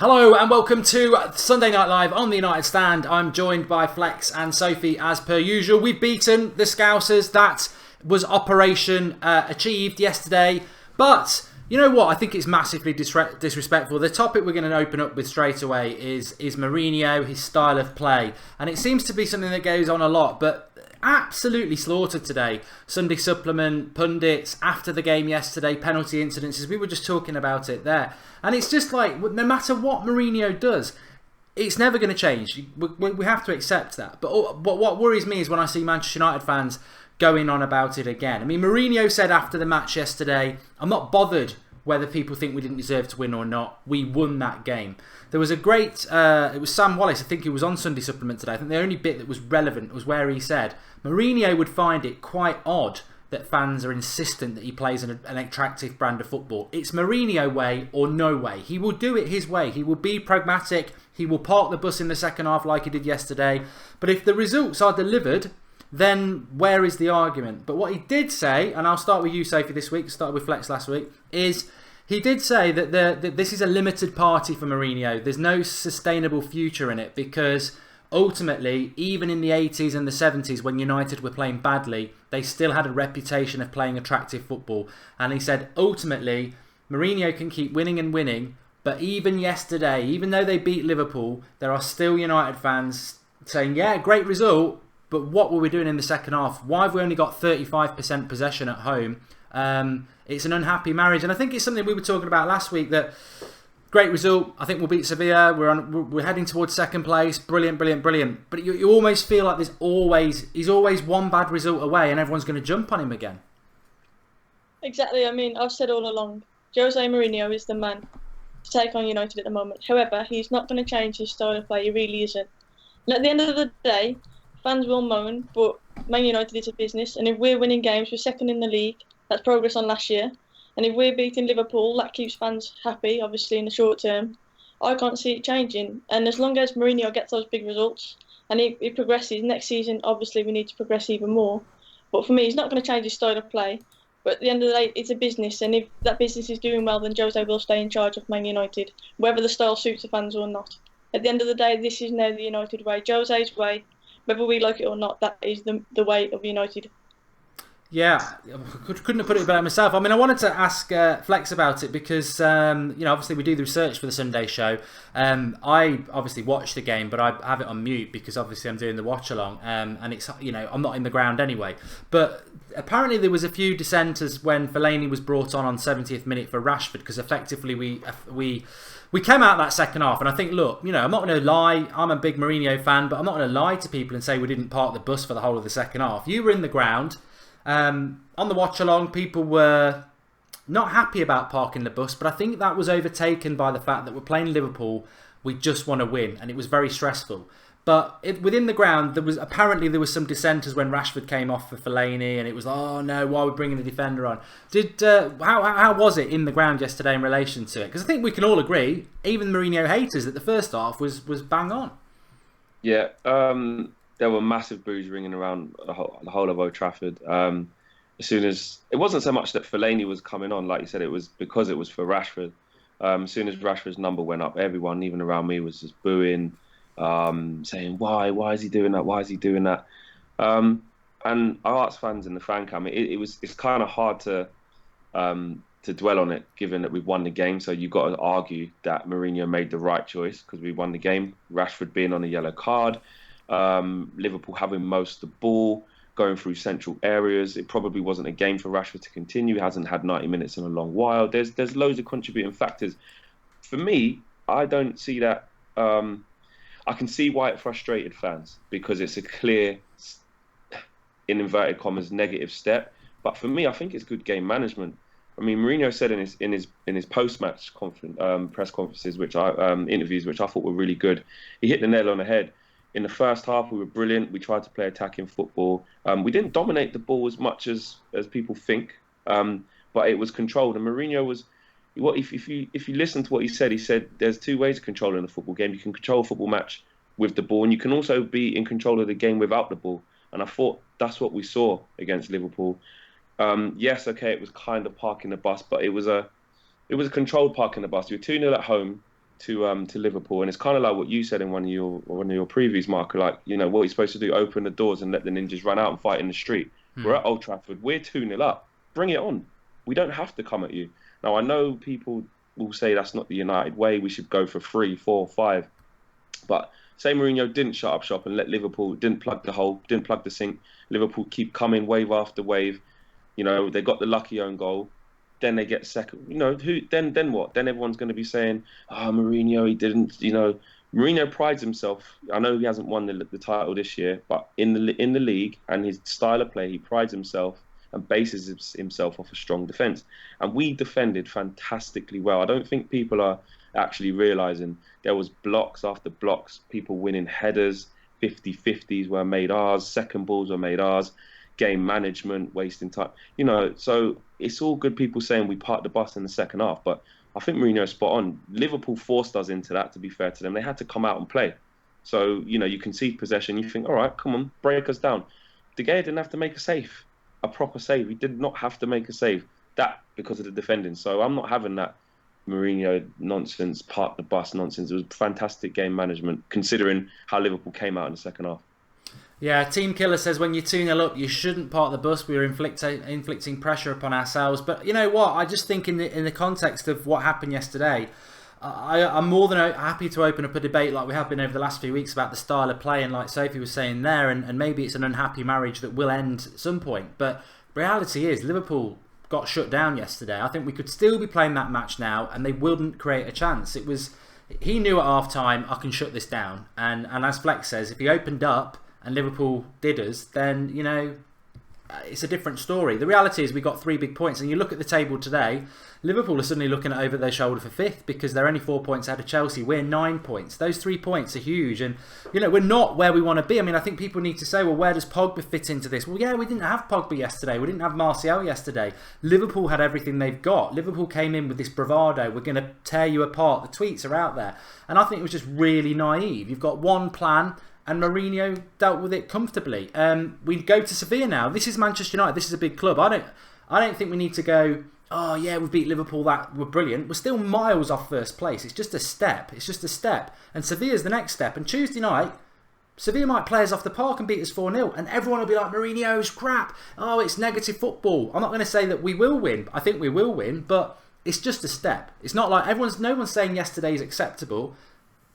Hello and welcome to Sunday Night Live on the United Stand. I'm joined by Flex and Sophie as per usual. We've beaten the Scousers. That was operation achieved yesterday. But you know what? I think it's massively disrespectful. The topic we're going to open up with straight away is Mourinho, his style of play. And it seems to be something that goes on a lot, but absolutely slaughtered today. Sunday Supplement, pundits, after the game yesterday, penalty incidences. We were just talking about it there. And it's just like, no matter what Mourinho does, it's never going to change. We have to accept that. But what worries me is when I see Manchester United fans going on about it again. I mean, Mourinho said after the match yesterday, I'm not bothered whether people think we didn't deserve to win or not. We won that game. There was a great, it was Sam Wallace, I think he was on Sunday Supplement today. I think the only bit that was relevant was where he said Mourinho would find it quite odd that fans are insistent that he plays an attractive brand of football. It's Mourinho way or no way. He will do it his way. He will be pragmatic. He will park the bus in the second half like he did yesterday. But if the results are delivered, then where is the argument? But what he did say, and I'll start with you, Sophie, this week, started with Flex last week, is he did say that this is a limited party for Mourinho. There's no sustainable future in it because ultimately, even in the 80s and the 70s when United were playing badly, they still had a reputation of playing attractive football. And he said, ultimately, Mourinho can keep winning and winning, but even yesterday, even though they beat Liverpool, there are still United fans saying, yeah, great result, but what were we doing in the second half? Why have we only got 35% possession at home? It's an unhappy marriage. And I think it's something we were talking about last week, that great result. I think we'll beat Sevilla. We're heading towards second place. Brilliant, brilliant, brilliant. But you almost feel like he's always one bad result away and everyone's going to jump on him again. Exactly. I mean, I've said all along, Jose Mourinho is the man to take on United at the moment. However, he's not going to change his style of play. He really isn't. And at the end of the day, fans will moan, but Man United is a business. And if we're winning games, we're second in the league. That's progress on last year. And if we're beating Liverpool, that keeps fans happy, obviously, in the short term. I can't see it changing. And as long as Mourinho gets those big results and he progresses, next season, obviously, we need to progress even more. But for me, he's not going to change his style of play. But at the end of the day, it's a business. And if that business is doing well, then Jose will stay in charge of Man United, whether the style suits the fans or not. At the end of the day, this is now the United way. Jose's way, whether we like it or not, that is the way of United. Yeah, couldn't have put it better myself. I mean, I wanted to ask Flex about it because, obviously we do the research for the Sunday show. I obviously watch the game, but I have it on mute because obviously I'm doing the watch along, and it's I'm not in the ground anyway. But apparently there was a few dissenters when Fellaini was brought on 70th minute for Rashford because effectively we came out that second half, and I think, look, I'm not going to lie. I'm a big Mourinho fan, but I'm not going to lie to people and say we didn't park the bus for the whole of the second half. You were in the ground. On the watch along, people were not happy about parking the bus, but I think that was overtaken by the fact that we're playing Liverpool. We just want to win, and it was very stressful. But within the ground, there was some dissenters when Rashford came off for Fellaini, and it was, oh no, why are we bringing the defender on? How was it in the ground yesterday in relation to it? Because I think we can all agree, even Mourinho haters, that the first half was bang on. Yeah. There were massive boos ringing around the whole of Old Trafford. As soon as it wasn't so much that Fellaini was coming on, like you said, it was because it was for Rashford. As soon as Rashford's number went up, everyone, even around me, was just booing, saying, "Why is he doing that? Why is he doing that?" And I asked fans in the fan cam. It's kind of hard to dwell on it, given that we've won the game. So you've got to argue that Mourinho made the right choice because we won the game. Rashford being on a yellow card. Liverpool having most of the ball, going through central areas. It probably wasn't a game for Rashford to continue. He hasn't had 90 minutes in a long while. There's loads of contributing factors. For me, I don't see that. I can see why it frustrated fans because it's a clear, in inverted commas, negative step. But for me, I think it's good game management. I mean, Mourinho said in his post-match press conferences, interviews, which I thought were really good. He hit the nail on the head. In the first half, we were brilliant. We tried to play attacking football. We didn't dominate the ball as much as people think, but it was controlled. And Mourinho was, if you listen to what he said there's two ways of controlling a football game. You can control a football match with the ball, and you can also be in control of the game without the ball. And I thought that's what we saw against Liverpool. Yes, okay, it was kind of parking the bus, but it was a controlled parking the bus. We were 2-0 at home. to Liverpool, and it's kind of like what you said in one of your previews, Mark. Like, you know, what you're supposed to do: open the doors and let the ninjas run out and fight in the street. We're at Old Trafford. We're 2-0 up. Bring it on. We don't have to come at you. Now, I know people will say that's not the United way. We should go for 3, 4, 5. But say Mourinho didn't shut up shop and let Liverpool, didn't plug the hole, didn't plug the sink. Liverpool keep coming wave after wave. You know, they got the lucky own goal. Then they get second. You know, then what? Then everyone's going to be saying, Mourinho, he didn't, you know. Mourinho prides himself. I know he hasn't won the title this year, but in the league and his style of play, he prides himself and bases himself off a strong defence. And we defended fantastically well. I don't think people are actually realising there was blocks after blocks, people winning headers, 50-50s were made ours, second balls were made ours, game management, wasting time. You know, so it's all good people saying we parked the bus in the second half, but I think Mourinho's spot on. Liverpool forced us into that, to be fair to them. They had to come out and play. So, you know, you concede possession, you think, all right, come on, break us down. De Gea didn't have to make a save, a proper save. He did not have to make a save. That because of the defending. So I'm not having that Mourinho nonsense, park the bus nonsense. It was fantastic game management, considering how Liverpool came out in the second half. Yeah, Team Killer says when you're 2-0 up, you shouldn't park the bus. We were inflicting pressure upon ourselves. But you know what? I just think in the context of what happened yesterday, I'm more than happy to open up a debate like we have been over the last few weeks about the style of play, and like Sophie was saying there, and maybe it's an unhappy marriage that will end at some point. But reality is Liverpool got shut down yesterday. I think we could still be playing that match now and they wouldn't create a chance. He knew at half time, I can shut this down. And as Flex says, if he opened up and Liverpool did us, then, you know, it's a different story. The reality is we got 3 big points, and you look at the table today, Liverpool are suddenly looking over their shoulder for 5th because they're only 4 points ahead of Chelsea. We're 9 points. Those 3 points are huge, and you know, we're not where we want to be. I mean, I think people need to say, well, where does Pogba fit into this? Well, yeah, we didn't have Pogba yesterday. We didn't have Martial yesterday. Liverpool had everything they've got. Liverpool came in with this bravado. We're going to tear you apart. The tweets are out there, and I think it was just really naive. You've got one plan, and Mourinho dealt with it comfortably. We go to Sevilla now. This is Manchester United. This is a big club. I don't think we need to go, oh yeah, we beat Liverpool, that we're brilliant. We're still miles off first place. It's just a step. It's just a step. And Sevilla's the next step. And Tuesday night, Sevilla might play us off the park and beat us 4-0. And everyone will be like, Mourinho's crap. Oh, it's negative football. I'm not going to say that we will win. I think we will win, but it's just a step. It's not like no one's saying yesterday is acceptable.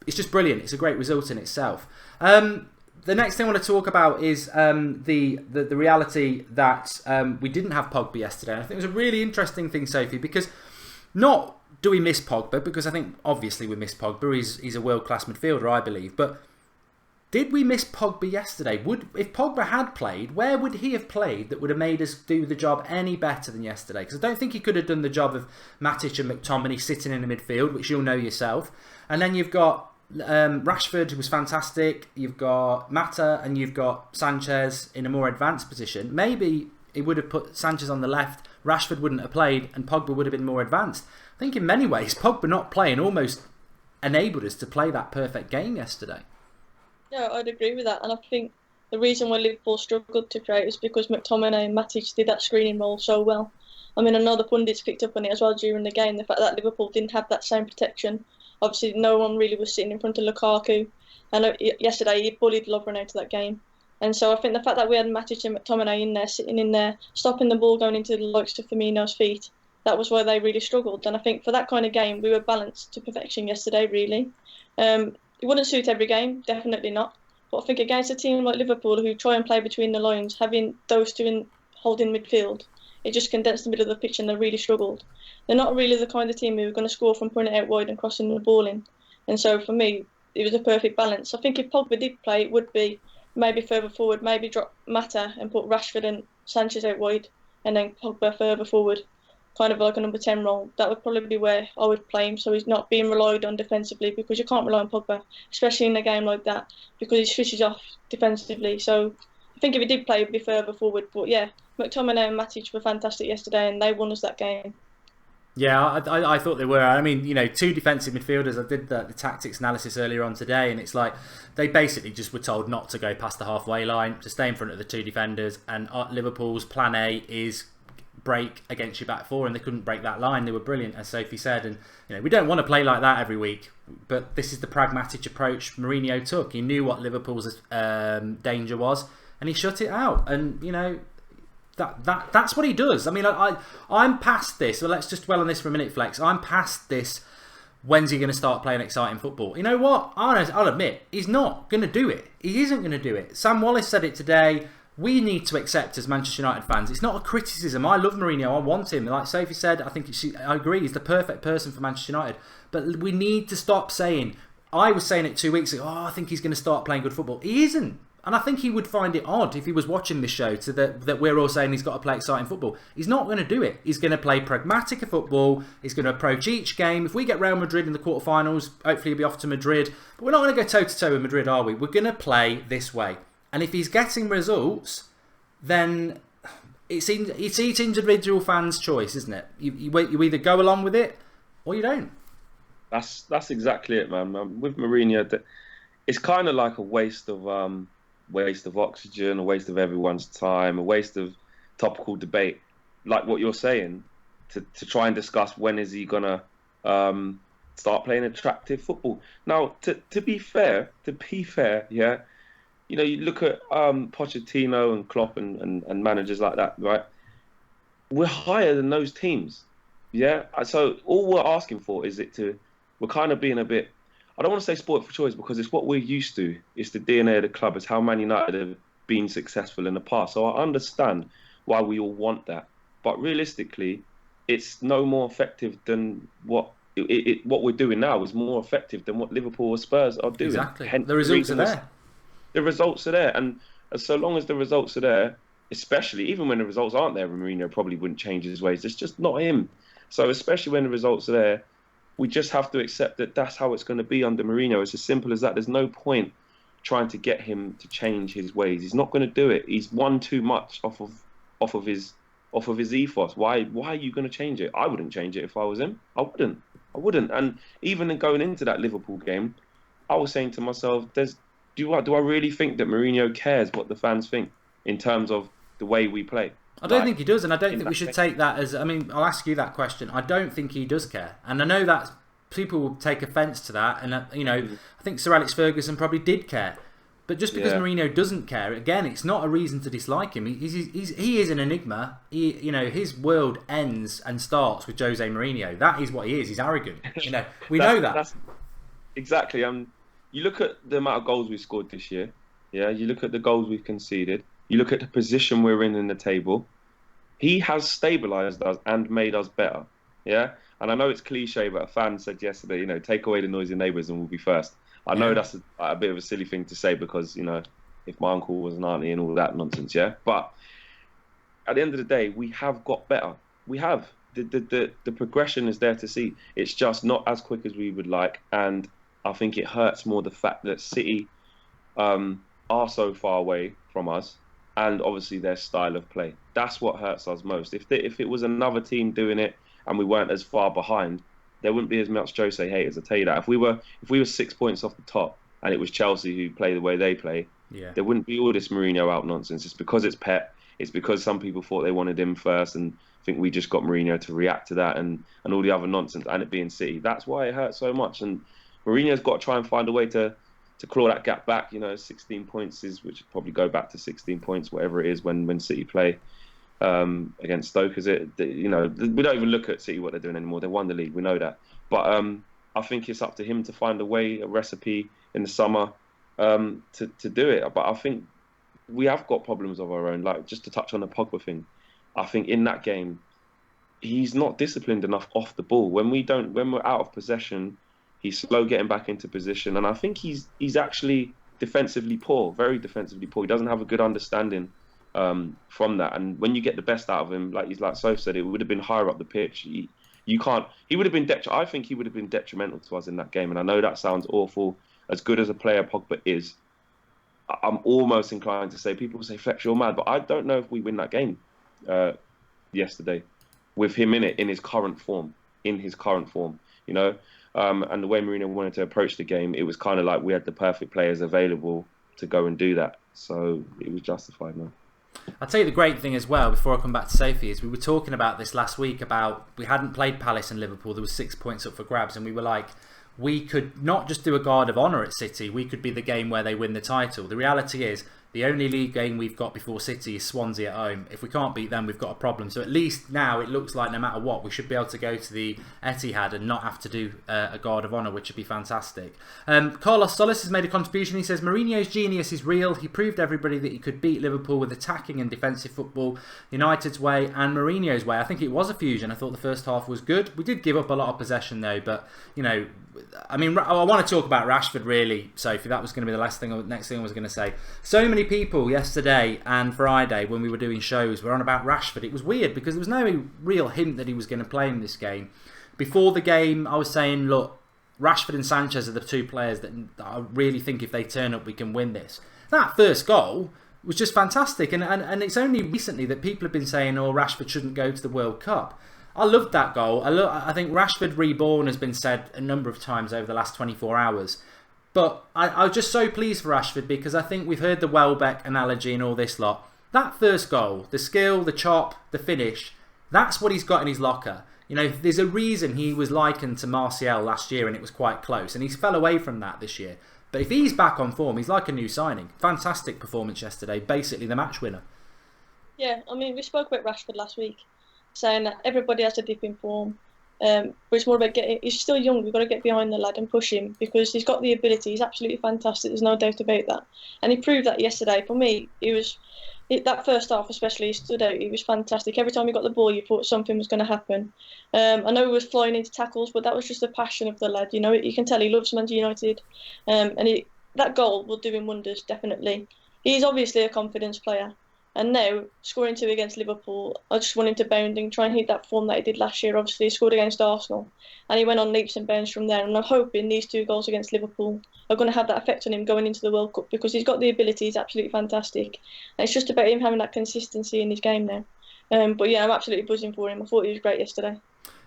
It's just brilliant. It's a great result in itself. The next thing I want to talk about is the reality that we didn't have Pogba yesterday. And I think it was a really interesting thing, Sophie, because not do we miss Pogba, because I think obviously we miss Pogba. He's a world-class midfielder, I believe. But did we miss Pogba yesterday? If Pogba had played, where would he have played that would have made us do the job any better than yesterday? Because I don't think he could have done the job of Matic and McTominay sitting in the midfield, which you'll know yourself. And then you've got Rashford, who was fantastic. You've got Mata and you've got Sanchez in a more advanced position. Maybe he would have put Sanchez on the left, Rashford wouldn't have played, and Pogba would have been more advanced. I think in many ways Pogba not playing almost enabled us to play that perfect game yesterday. Yeah, I'd agree with that, and I think the reason why Liverpool struggled to create is because McTominay and Matic did that screening role so well. I mean, I know the pundits picked up on it as well during the game, the fact that Liverpool didn't have that same protection. Obviously, no one really was sitting in front of Lukaku. And yesterday, he bullied Lovren out of that game. And so I think the fact that we had Matic and McTominay in there, sitting in there, stopping the ball going into the likes of Firmino's feet, that was where they really struggled. And I think for that kind of game, we were balanced to perfection yesterday, really. It wouldn't suit every game, definitely not. But I think against a team like Liverpool, who try and play between the lines, having those two holding midfield, it just condensed the middle of the pitch and they really struggled. They're not really the kind of team who are going to score from putting it out wide and crossing the ball in. And so for me, it was a perfect balance. I think if Pogba did play, it would be maybe further forward, maybe drop Mata and put Rashford and Sanchez out wide, and then Pogba further forward, kind of like a number 10 role. That would probably be where I would play him, so he's not being relied on defensively, because you can't rely on Pogba, especially in a game like that, because he switches off defensively. So I think if he did play, he'd be further forward. But yeah, McTominay and Matic were fantastic yesterday, and they won us that game. Yeah, I thought they were. I mean, you know, 2 defensive midfielders. I did the tactics analysis earlier on today, and it's like they basically just were told not to go past the halfway line, to stay in front of the 2 defenders. And Liverpool's plan A is break against your back four, and they couldn't break that line. They were brilliant, as Sophie said, and we don't want to play like that every week, but this is the pragmatic approach Mourinho took. He knew what Liverpool's danger was, and he shut it out. And that's what he does. I mean, I'm past this. So let's just dwell on this for a minute, Flex. I'm past this. When's he going to start playing exciting football? You know what? I'll admit, he's not going to do it. He isn't going to do it. Sam Wallace said it today. We need to accept as Manchester United fans. It's not a criticism. I love Mourinho. I want him. Like Sophie said, I agree. He's the perfect person for Manchester United. But we need to stop saying. I was saying it 2 weeks ago. I think he's going to start playing good football. He isn't. And I think he would find it odd if he was watching this show that we're all saying he's got to play exciting football. He's not going to do it. He's going to play pragmatic football. He's going to approach each game. If we get Real Madrid in the quarterfinals, hopefully he'll be off to Madrid. But we're not going to go toe-to-toe with Madrid, are we? We're going to play this way. And if he's getting results, then it's each individual fan's choice, isn't it? You either go along with it or you don't. That's exactly it, man. With Mourinho, it's kind of like a waste of oxygen, a waste of everyone's time, a waste of topical debate, like what you're saying, to try and discuss when is he gonna start playing attractive football. Now, to be fair, yeah, you look at Pochettino and Klopp and managers like that, right? We're higher than those teams, yeah. So all we're asking for is we're kind of being a bit. I don't want to say sport for choice because it's what we're used to. It's the DNA of the club. It's how Man United have been successful in the past. So I understand why we all want that. But realistically, it's no more effective than what we're doing now is more effective than what Liverpool or Spurs are doing. Exactly. Hence, the results are there. The results are there. And so long as the results are there, especially even when the results aren't there, Mourinho probably wouldn't change his ways. It's just not him. So especially when the results are there, we just have to accept that that's how it's going to be under Mourinho. It's as simple as that. There's no point trying to get him to change his ways. He's not going to do it. He's won too much off of his ethos. Why are you going to change it? I wouldn't change it if I was him. I wouldn't. And even in going into that Liverpool game, I was saying to myself, do I really think that Mourinho cares what the fans think in terms of the way we play? I don't think he does, and I don't think we should take that as... I mean, I'll ask you that question. I don't think he does care. And I know that people will take offence to that, and, I think Sir Alex Ferguson probably did care. But just because Mourinho doesn't care, again, it's not a reason to dislike him. He is an enigma. His world ends and starts with Jose Mourinho. That is what he is. He's arrogant. We know that. Exactly. You look at the amount of goals we've scored this year. Yeah. You look at the goals we've conceded. You look at the position we're in the table. He has stabilised us and made us better. Yeah. And I know it's cliche, but a fan said yesterday, take away the noisy neighbours and we'll be first. I know that's a bit of a silly thing to say because, if my uncle was an auntie and all that nonsense, yeah. But at the end of the day, we have got better. We have. The progression is there to see. It's just not as quick as we would like. And I think it hurts more the fact that City are so far away from us and obviously their style of play. That's what hurts us most. If it was another team doing it and we weren't as far behind, there wouldn't be as much Jose haters. I'll tell you that. If we were 6 points off the top and it was Chelsea who play the way they play, there wouldn't be all this Mourinho out nonsense. It's because it's Pep. It's because some people thought they wanted him first and think we just got Mourinho to react to that and all the other nonsense and it being City. That's why it hurts so much. And Mourinho's got to try and find a way to claw that gap back. 16 points which would probably go back to 16 points, whatever it is when City play against Stoke. We don't even look at City what they're doing anymore. They won the league, we know that. But I think it's up to him to find a recipe in the summer to do it. But I think we have got problems of our own. Like just to touch on the Pogba thing, I think in that game he's not disciplined enough off the ball. When we're out of possession, he's slow getting back into position, and I think he's actually defensively poor, very defensively poor. He doesn't have a good understanding from that. And when you get the best out of him, like Soph said, it would have been higher up the pitch. He would have been I think he would have been detrimental to us in that game. And I know that sounds awful. As good as a player Pogba is, I'm almost inclined to say, people say, Fletcher, you're mad, but I don't know if we win that game yesterday with him in his current form. And the way Mourinho wanted to approach the game, it was kind of like we had the perfect players available to go and do that. So it was justified, man. I'll tell you the great thing as well, before I come back to Sophie, is we were talking about this last week about we hadn't played Palace and Liverpool. There was 6 points up for grabs, and we were like, we could not just do a guard of honour at City, we could be the game where they win the title. The reality is, the only league game we've got before City is Swansea at home. If we can't beat them, we've got a problem. So at least now it looks like no matter what, we should be able to go to the Etihad and not have to do a guard of honour, which would be fantastic. Carlos Solis has made a contribution. He says, Mourinho's genius is real. He proved everybody that he could beat Liverpool with attacking and defensive football, United's way and Mourinho's way. I think it was a fusion. I thought the first half was good. We did give up a lot of possession though, but, you know, I mean, I want to talk about Rashford next thing I was going to say. So many people yesterday and Friday when we were doing shows were on about Rashford. It was weird because there was no real hint that he was going to play in this game. Before the game, I was saying, look, Rashford and Sanchez are the two players that I really think if they turn up, we can win this. That first goal was just fantastic. And it's only recently that people have been saying, oh, Rashford shouldn't go to the World Cup. I loved that goal. I think Rashford reborn has been said a number of times over the last 24 hours. But I was just so pleased for Rashford because I think we've heard the Welbeck analogy and all this lot. That first goal, the skill, the chop, the finish, that's what he's got in his locker. You know, there's a reason he was likened to Martial last year and it was quite close. And he's fell away from that this year. But if he's back on form, he's like a new signing. Fantastic performance yesterday. Basically the match winner. Yeah, I mean, we spoke about Rashford last week, saying that everybody has a dip in form. But it's more about he's still young, we've got to get behind the lad and push him because he's got the ability, he's absolutely fantastic, there's no doubt about that. And he proved that yesterday. For me, that first half especially, he stood out, he was fantastic. Every time he got the ball, you thought something was going to happen. I know he was flying into tackles, but that was just the passion of the lad, you know, you can tell he loves Manchester United. That goal will do him wonders, definitely. He's obviously a confidence player. And now, scoring 2 against Liverpool, I just want him to bound and try and hit that form that he did last year. Obviously, he scored against Arsenal. And he went on leaps and bounds from there. And I'm hoping these 2 goals against Liverpool are going to have that effect on him going into the World Cup because he's got the ability, he's absolutely fantastic. And it's just about him having that consistency in his game now. But yeah, I'm absolutely buzzing for him. I thought he was great yesterday.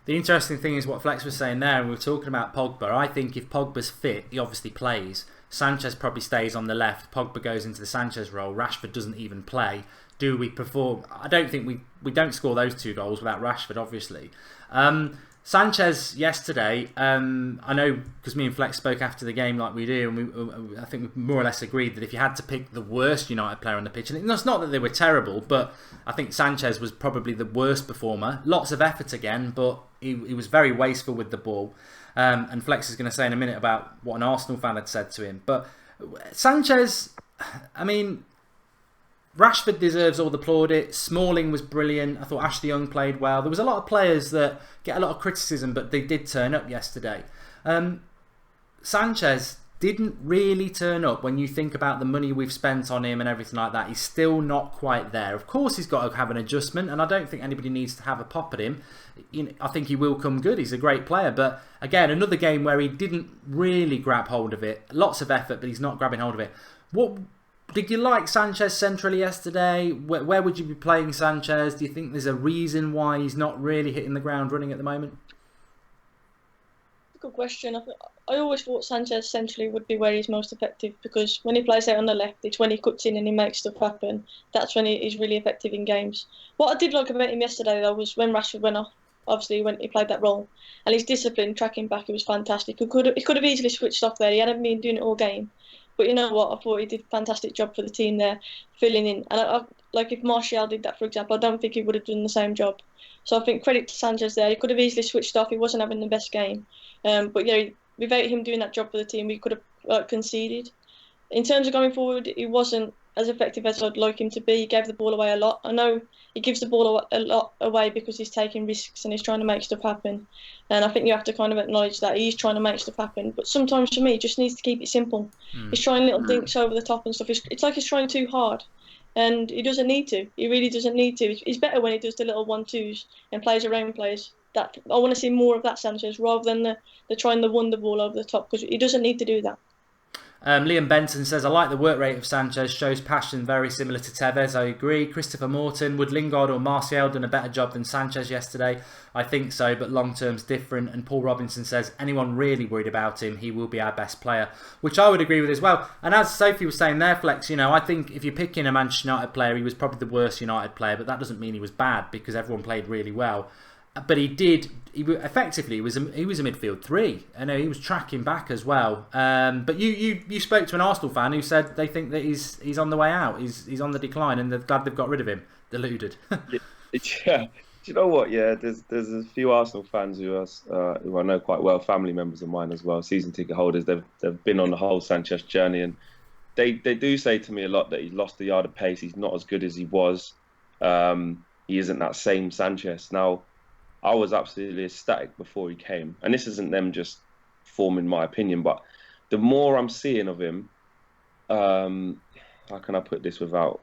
The interesting thing is what Flex was saying there, and we were talking about Pogba. I think if Pogba's fit, he obviously plays. Sanchez probably stays on the left. Pogba goes into the Sanchez role. Rashford doesn't even play. Do we perform? I don't think we don't score those 2 goals without Rashford, obviously. Sanchez yesterday, I know because me and Flex spoke after the game like we do, and I think we more or less agreed that if you had to pick the worst United player on the pitch, and it's not that they were terrible, but I think Sanchez was probably the worst performer. Lots of effort again, but he was very wasteful with the ball. And Flex is going to say in a minute about what an Arsenal fan had said to him. But Sanchez, I mean, Rashford deserves all the plaudits. Smalling was brilliant. I thought Ashley Young played well. There was a lot of players that get a lot of criticism, but they did turn up yesterday. Sanchez didn't really turn up when you think about the money we've spent on him and everything like that. He's still not quite there. Of course, he's got to have an adjustment, and I don't think anybody needs to have a pop at him. You know, I think he will come good. He's a great player. But again, another game where he didn't really grab hold of it. Lots of effort, but he's not grabbing hold of it. What did you like Sanchez centrally yesterday? Where would you be playing Sanchez? Do you think there's a reason why he's not really hitting the ground running at the moment? Good question. I always thought Sanchez centrally would be where he's most effective because when he plays out on the left, it's when he cuts in and he makes stuff happen. That's when he's really effective in games. What I did like about him yesterday, though, was when Rashford went off, obviously, when he played that role. And his discipline, tracking back, it was fantastic. He could have easily switched off there. He hadn't been doing it all game. But you know what? I thought he did a fantastic job for the team there, filling in. And like if Martial did that, for example, I don't think he would have done the same job. So I think credit to Sanchez there. He could have easily switched off. He wasn't having the best game. But yeah, without him doing that job for the team, we could have conceded. In terms of going forward, he wasn't as effective as I'd like him to be. He gave the ball away a lot. I know he gives the ball a lot away because he's taking risks and he's trying to make stuff happen. And I think you have to kind of acknowledge that he's trying to make stuff happen. But sometimes for me, he just needs to keep it simple. He's trying little dinks over the top and stuff. It's like he's trying too hard. And he doesn't need to. He really doesn't need to. He's better when he does the little 1-2s and plays around players. That I want to see more of that Sanchez rather than the trying the wonder ball over the top because he doesn't need to do that. Liam Benson says, I like the work rate of Sanchez, shows passion very similar to Tevez. I agree. Christopher Morton, would Lingard or Martial done a better job than Sanchez yesterday? I think so, but long term's different. And Paul Robinson says, anyone really worried about him, he will be our best player, which I would agree with as well. And as Sophie was saying there, Flex, I think if you're picking a Manchester United player, he was probably the worst United player, but that doesn't mean he was bad because everyone played really well. But he effectively was a midfield three. I know he was tracking back as well. But you spoke to an Arsenal fan who said they think that he's on the way out. He's on the decline, and they're glad they've got rid of him. Deluded. Yeah. Do you know what? Yeah, there's a few Arsenal fans who I know quite well, family members of mine as well, season ticket holders. They've been on the whole Sanchez journey, and they do say to me a lot that he's lost a yard of pace. He's not as good as he was. He isn't that same Sanchez now. I was absolutely ecstatic before he came. And this isn't them just forming my opinion, but the more I'm seeing of him, how can I put this without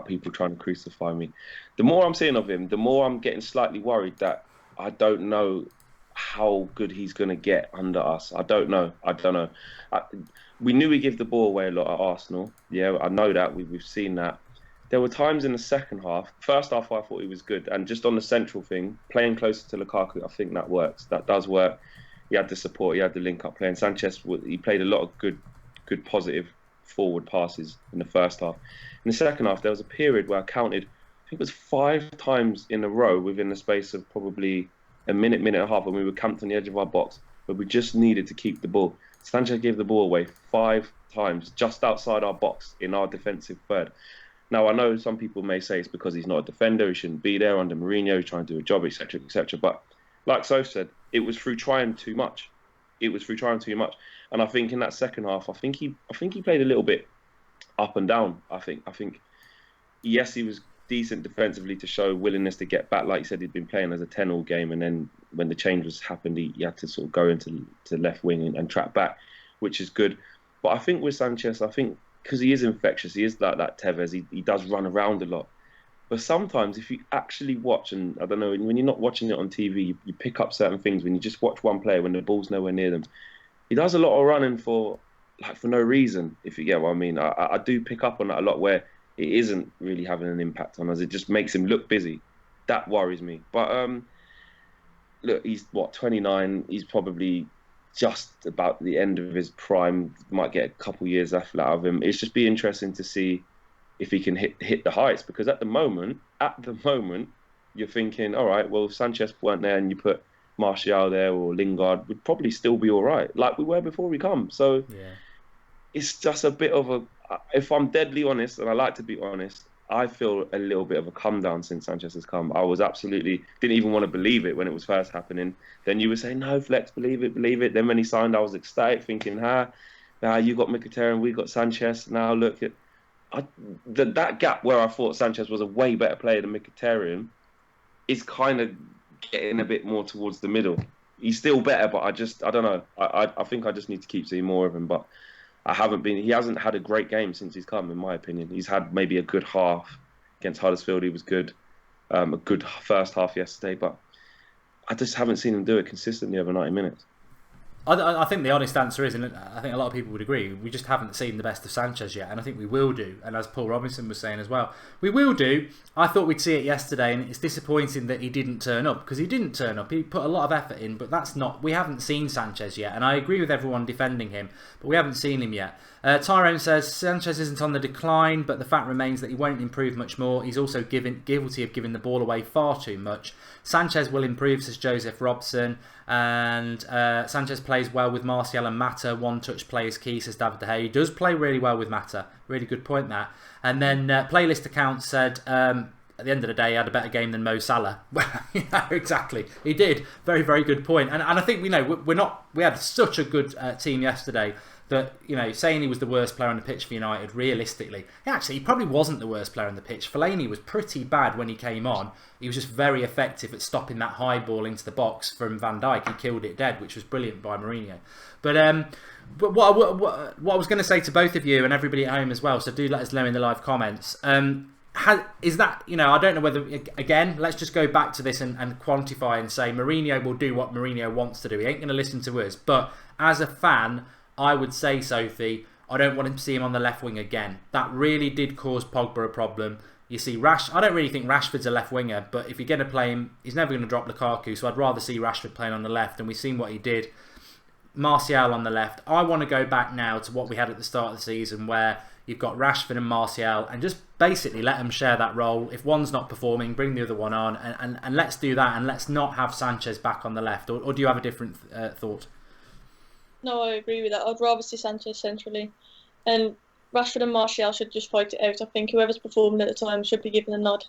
people trying to crucify me? The more I'm seeing of him, the more I'm getting slightly worried that I don't know how good he's going to get under us. I don't know. We knew we give the ball away a lot at Arsenal. Yeah, I know that. We've seen that. There were times in the second half, first half I thought he was good, and just on the central thing, playing closer to Lukaku, I think that works. That does work. He had the support, he had the link-up play, and Sanchez, he played a lot of good positive forward passes in the first half. In the second half, there was a period where I counted, I think it was 5 times in a row within the space of probably a minute and a half, when we were camped on the edge of our box, but we just needed to keep the ball. Sanchez gave the ball away 5 times just outside our box in our defensive third. Now, I know some people may say it's because he's not a defender, he shouldn't be there under Mourinho, he's trying to do a job, etc., etc. But like Soph said, it was through trying too much. And I think in that second half, I think he played a little bit up and down. I think yes, he was decent defensively to show willingness to get back. Like you said, he'd been playing as a 10 all game, and then when the change happened, he had to sort of go into left wing and track back, which is good. But I think with Sanchez, because he is infectious, he is like that Tevez, he does run around a lot. But sometimes if you actually watch, and I don't know, when you're not watching it on TV, you pick up certain things. When you just watch one player, when the ball's nowhere near them, he does a lot of running for no reason, if you get what I mean. I do pick up on that a lot, where it isn't really having an impact on us. It just makes him look busy. That worries me. But look, he's 29, he's probably just about the end of his prime, might get a couple years left out of him. It's just be interesting to see if he can hit the heights, because at the moment you're thinking, all right, well, if Sanchez weren't there and you put Martial there or Lingard, we'd probably still be all right, like we were before we come. So yeah, it's just a bit of if I'm deadly honest, and I like to be honest, I feel a little bit of a come down since Sanchez has come. I was didn't even want to believe it when it was first happening. Then you were saying, no, Flex, believe it. Then when he signed, I was ecstatic, thinking, you got Mkhitaryan, we got Sanchez. Now look at that gap where I thought Sanchez was a way better player than Mkhitaryan is kind of getting a bit more towards the middle. He's still better, but I don't know. I think I just need to keep seeing more of him, but he hasn't had a great game since he's come, in my opinion. He's had maybe a good half against Huddersfield. He was good. A good first half yesterday, but I just haven't seen him do it consistently over 90 minutes. I think the honest answer is, and I think a lot of people would agree, we just haven't seen the best of Sanchez yet, and I think we will do. And as Paul Robinson was saying as well, we will do. I thought we'd see it yesterday, and it's disappointing that he didn't turn up, because he didn't turn up. He put a lot of effort in, but we haven't seen Sanchez yet, and I agree with everyone defending him, but we haven't seen him yet. Tyrone says Sanchez isn't on the decline, but the fact remains that he won't improve much more. He's also guilty of giving the ball away far too much. Sanchez will improve, says Joseph Robson, and Sanchez plays well with Martial and Mata. One-touch play is key, says David De Gea. He does play really well with Mata. Really good point, that. And then Playlist Account said, at the end of the day, he had a better game than Mo Salah. Yeah, exactly. He did. Very, very good point. And I think we had such a good team yesterday that, saying he was the worst player on the pitch for United, realistically, actually, he probably wasn't the worst player on the pitch. Fellaini was pretty bad when he came on. He was just very effective at stopping that high ball into the box from Van Dijk. He killed it dead, which was brilliant by Mourinho. But what I was going to say to both of you and everybody at home as well, so do let us know in the live comments, is that, I don't know whether, again, let's just go back to this and quantify and say Mourinho will do what Mourinho wants to do. He ain't going to listen to us. But as a fan, I would say, Sophie, I don't want to see him on the left wing again. That really did cause Pogba a problem. You see, I don't really think Rashford's a left winger, but if you're going to play him, he's never going to drop Lukaku, so I'd rather see Rashford playing on the left, and we've seen what he did. Martial on the left. I want to go back now to what we had at the start of the season, where you've got Rashford and Martial, and just basically let them share that role. If one's not performing, bring the other one on, and let's do that, and let's not have Sanchez back on the left. Or do you have a different thought? No, I agree with that. I'd rather see Sanchez centrally, and Rashford and Martial should just fight it out. I think whoever's performing at the time should be given a nod.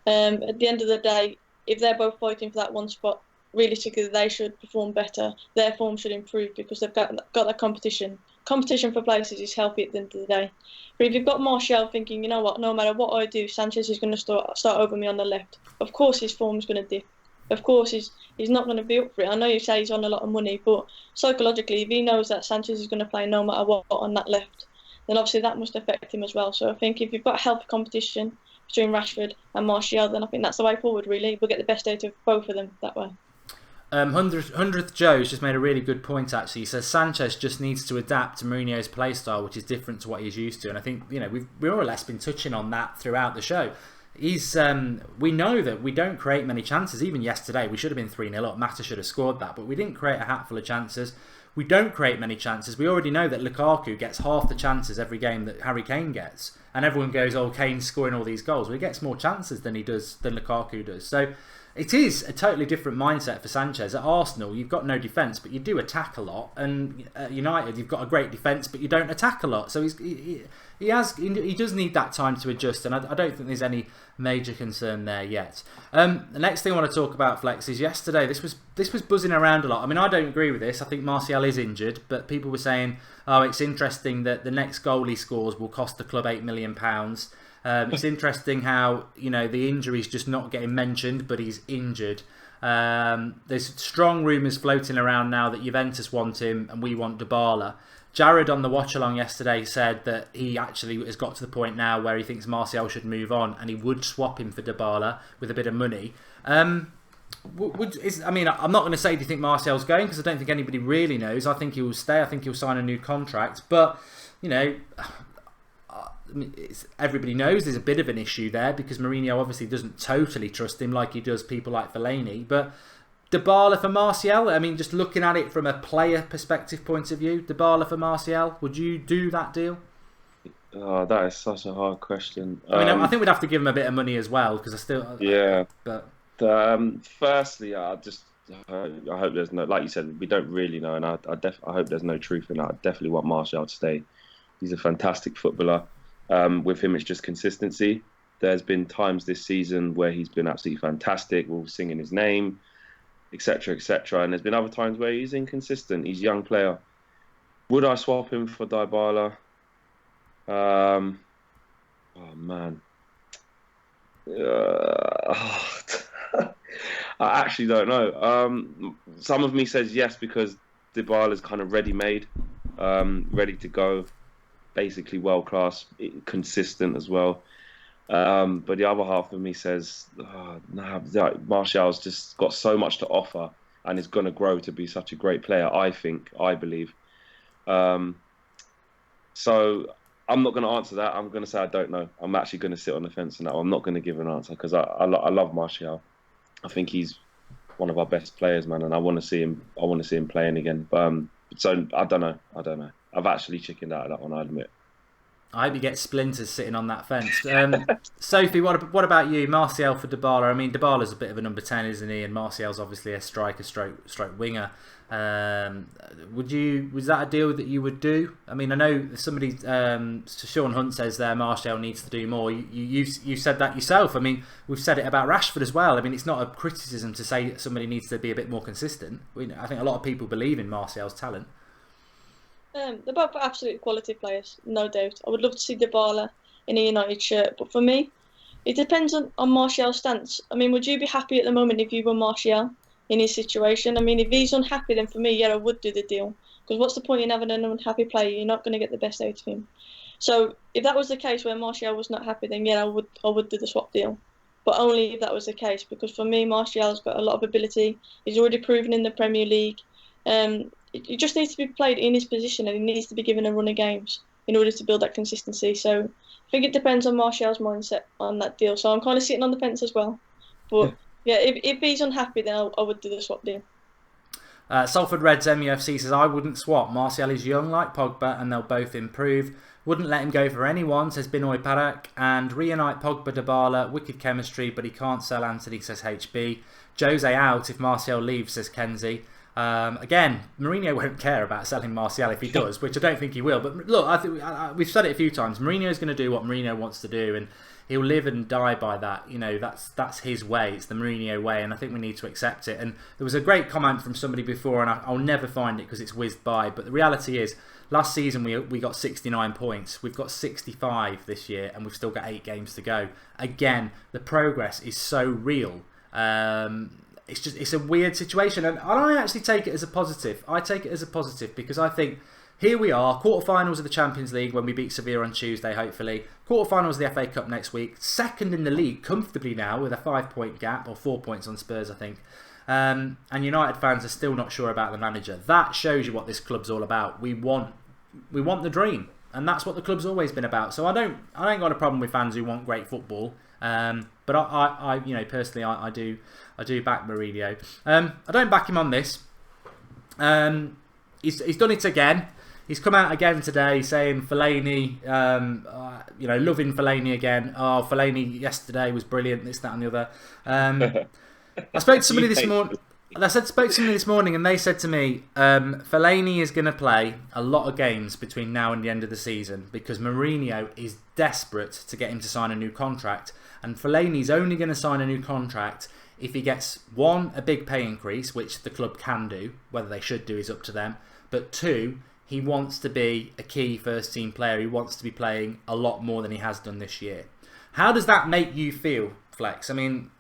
At the end of the day, if they're both fighting for that one spot, realistically they should perform better. Their form should improve because they've got that competition. Competition for places is healthy at the end of the day. But if you've got Martial thinking, you know what, no matter what I do, Sanchez is going to start over me on the left. Of course his form's going to dip. Of course he's not going to be up for it. I know you say he's on a lot of money, but psychologically, if he knows that Sanchez is going to play no matter what on that left, then obviously that must affect him as well. So I think if you've got healthy competition between Rashford and Martial, then I think that's the way forward, really. We'll get the best out of both of them that way. 100th Joe's just made a really good point, actually. He says Sanchez just needs to adapt to Mourinho's play style, which is different to what he's used to. And I think, we've more or less been touching on that throughout the show. We know that we don't create many chances. Even yesterday, we should have been 3-0 up. Mata should have scored that, but we didn't create a hatful of chances. We don't create many chances. We already know that Lukaku gets half the chances every game that Harry Kane gets. And everyone goes, oh, Kane's scoring all these goals. Well, he gets more chances than Lukaku does. So it is a totally different mindset for Sanchez. At Arsenal, you've got no defence, but you do attack a lot. And at United, you've got a great defence, but you don't attack a lot. So he does need that time to adjust, and I don't think there's any major concern there yet. The next thing I want to talk about, Flex, is yesterday. This was buzzing around a lot. I mean, I don't agree with this. I think Martial is injured, but people were saying, oh, it's interesting that the next goal he scores will cost the club £8 million. It's interesting how the injury's just not getting mentioned, but he's injured. There's strong rumours floating around now that Juventus want him and we want Dybala. Jared on the watch along yesterday said that he actually has got to the point now where he thinks Martial should move on and he would swap him for Dybala with a bit of money. I'm not going to say do you think Martial's going, because I don't think anybody really knows. I think he will stay. I think he'll sign a new contract. But everybody knows there's a bit of an issue there because Mourinho obviously doesn't totally trust him like he does people like Fellaini. But Dybala for Martial, I mean, just looking at it from a player perspective point of view, Dybala for Martial, would you do that deal? Oh, that is such a hard question. I think we'd have to give him a bit of money as well, because firstly, I hope there's no, like you said, we don't really know, and I hope there's no truth in that. I definitely want Martial to stay. He's a fantastic footballer. With him, it's just consistency. There's been times this season where he's been absolutely fantastic. We're all singing his name, etc., etc. And there's been other times where he's inconsistent. He's a young player. Would I swap him for Dybala? Oh man. I actually don't know. Some of me says yes because Dybala's kind of ready-made, ready to go, basically world-class, consistent as well. But the other half of me says, Martial's just got so much to offer and is going to grow to be such a great player, I believe. So I'm not going to answer that. I'm going to say I don't know. I'm actually going to sit on the fence on that. I'm not going to give an answer because I love Martial. I think he's one of our best players, man, and I want to see him playing again. So I don't know. I've actually chickened out of that one, I admit. I hope you get splinters sitting on that fence. Sophie, what about you? Martial for Dybala. I mean, Dybala's a bit of a number 10, isn't he? And Martial's obviously a striker, stroke winger. Was that a deal that you would do? I mean, I know somebody, Sean Hunt says there, Martial needs to do more. You said that yourself. I mean, we've said it about Rashford as well. I mean, it's not a criticism to say somebody needs to be a bit more consistent. I think a lot of people believe in Martial's talent. They're both absolute quality players, no doubt. I would love to see Dybala in a United shirt, but for me, it depends on Martial's stance. I mean, would you be happy at the moment if you were Martial in his situation? I mean, if he's unhappy, then for me, yeah, I would do the deal. Because what's the point in having an unhappy player? You're not going to get the best out of him. So if that was the case where Martial was not happy, then yeah, I would do the swap deal. But only if that was the case, because for me, Martial's got a lot of ability. He's already proven in the Premier League. it just needs to be played in his position, and he needs to be given a run of games in order to build that consistency. So I think it depends on Martial's mindset on that deal. So I'm kind of sitting on the fence as well. But yeah, if he's unhappy, then I would do the swap deal. Salford Reds MUFC says, I wouldn't swap. Martial is young like Pogba and they'll both improve. Wouldn't let him go for anyone, says Binoy Parak. And reunite Pogba Dybala, wicked chemistry, but he can't sell Anthony, says HB. Jose out if Martial leaves, says Kenzie. Again, Mourinho won't care about selling Martial if he does, which I don't think he will. But look, I think we've said it a few times. Mourinho's going to do what Mourinho wants to do, and he'll live and die by that. You know, that's his way. It's the Mourinho way, and I think we need to accept it. And there was a great comment from somebody before, and I'll never find it because it's whizzed by. But the reality is, last season we got 69 points. We've got 65 this year, and we've still got 8 games to go. Again, the progress is so real. It's a weird situation, and I actually take it as a positive. I take it as a positive because I think here we are, quarterfinals of the Champions League when we beat Sevilla on Tuesday, hopefully. Quarterfinals of the FA Cup next week. Second in the league comfortably now with a 5-point gap, or 4 points on Spurs, I think. And United fans are still not sure about the manager. That shows you what this club's all about. We want the dream, and that's what the club's always been about. So I ain't got a problem with fans who want great football. But I personally, I do back Mourinho. I don't back him on this. He's done it again. He's come out again today saying Fellaini, loving Fellaini again. Oh, Fellaini yesterday was brilliant. This, that, and the other. I spoke to somebody this morning. Spoke to somebody this morning, and they said to me, Fellaini is going to play a lot of games between now and the end of the season because Mourinho is desperate to get him to sign a new contract, and Fellaini's only going to sign a new contract if he gets, 1, a big pay increase, which the club can do. Whether they should do is up to them. But 2, he wants to be a key first team player. He wants to be playing a lot more than he has done this year. How does that make you feel, Flex? I mean,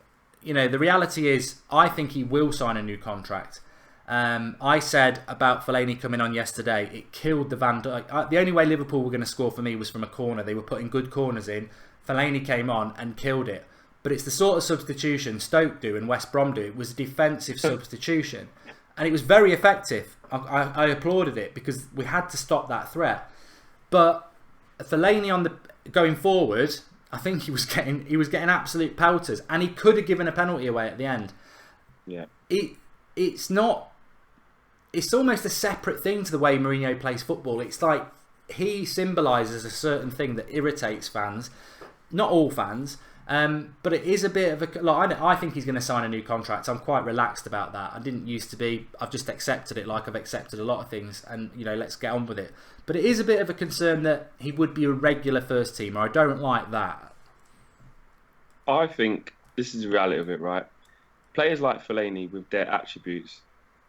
you know, the reality is, I think he will sign a new contract. I said about Fellaini coming on yesterday, it killed the Van Dijk. The only way Liverpool were going to score for me was from a corner. They were putting good corners in. Fellaini came on and killed it. But it's the sort of substitution Stoke do and West Brom do. It was a defensive substitution. And it was very effective. I applauded it because we had to stop that threat. But Fellaini going forward, I think he was getting absolute pelters, and he could have given a penalty away at the end. Yeah, it's almost a separate thing to the way Mourinho plays football. It's like he symbolises a certain thing that irritates fans, not all fans, but it is a bit of a. Like, I think he's going to sign a new contract. I'm quite relaxed about that. I didn't used to be. I've just accepted it, like I've accepted a lot of things, and let's get on with it. But it is a bit of a concern that he would be a regular first teamer. I don't like that. I think this is the reality of it, right? Players like Fellaini, with their attributes,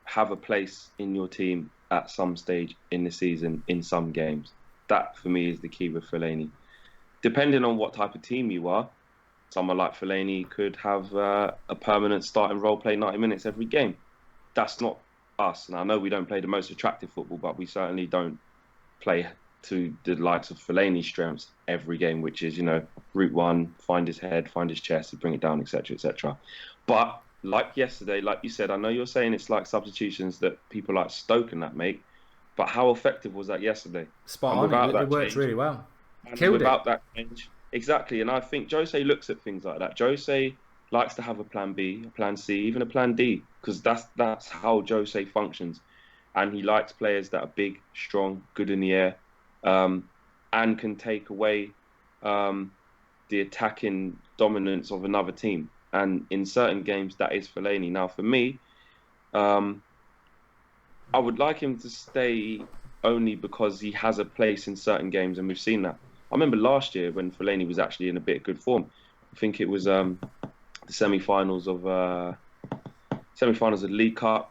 have a place in your team at some stage in the season, in some games. That, for me, is the key with Fellaini. Depending on what type of team you are, someone like Fellaini could have a permanent starting role, play 90 minutes every game. That's not us. And I know we don't play the most attractive football, but we certainly don't play to the likes of Fellaini's strengths every game, which is, route one, find his head, find his chest, and bring it down, etc., etc. But like yesterday, like you said, I know you're saying it's like substitutions that people like Stoke and that make, but how effective was that yesterday? Spot on. It worked really well. Killed without that change. Exactly. And I think Jose looks at things like that. Jose likes to have a plan B, a plan C, even a plan D, because that's how Jose functions. And he likes players that are big, strong, good in the air, and can take away the attacking dominance of another team. And in certain games, that is Fellaini. Now, for me, I would like him to stay only because he has a place in certain games, and we've seen that. I remember last year when Fellaini was actually in a bit of good form. I think it was the semi-finals of the League Cup.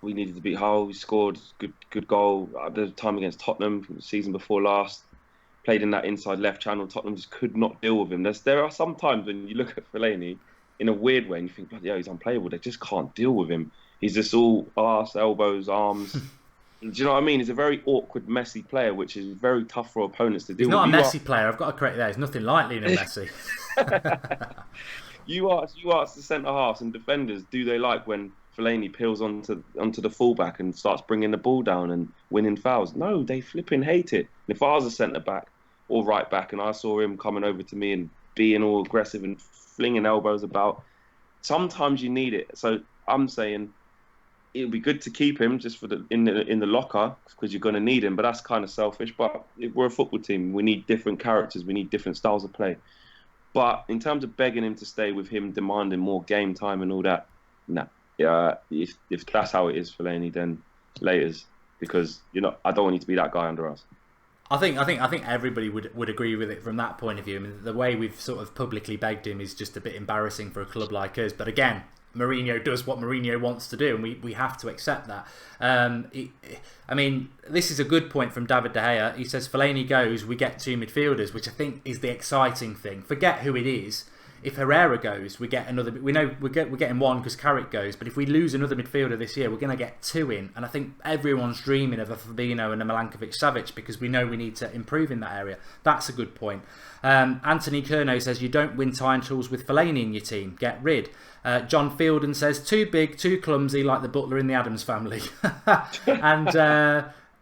We needed to beat Hull. We scored good goal at the time against Tottenham from the season before last. Played in that inside left channel. Tottenham just could not deal with him. There are some times when you look at Fellaini in a weird way and you think, bloody hell, he's unplayable. They just can't deal with him. He's just all arse, elbows, arms. Do you know what I mean? He's a very awkward, messy player, which is very tough for opponents to deal with. He's not a messy player. I've got to correct that. He's nothing like Lionel Messi. You ask the centre halves and defenders, do they like when Fellaini peels onto the fullback and starts bringing the ball down and winning fouls. No, they flipping hate it. And if I was a centre back or right back and I saw him coming over to me and being all aggressive and flinging elbows about, sometimes you need it. So I'm saying it would be good to keep him just for in the locker because you're going to need him. But that's kind of selfish. But we're a football team. We need different characters. We need different styles of play. But in terms of begging him to stay with him, demanding more game time and all that, nah. Yeah, if that's how it is for Fellaini, then laters, because I don't want you to be that guy under us. I think everybody would agree with it from that point of view. I mean, the way we've sort of publicly begged him is just a bit embarrassing for a club like us. But again, Mourinho does what Mourinho wants to do, and we have to accept that. I mean, this is a good point from David De Gea. He says, Fellaini goes, we get 2 midfielders, which I think is the exciting thing. Forget who it is. If Herrera goes, we get another. We know we're getting 1 because Carrick goes, but if we lose another midfielder this year, we're going to get 2 in. And I think everyone's dreaming of a Fabinho and a Milankovic-Savic because we know we need to improve in that area. That's a good point. Anthony Curnow says, you don't win titles with Fellaini in your team. Get rid. John Fielden says, too big, too clumsy, like the butler in the Addams Family.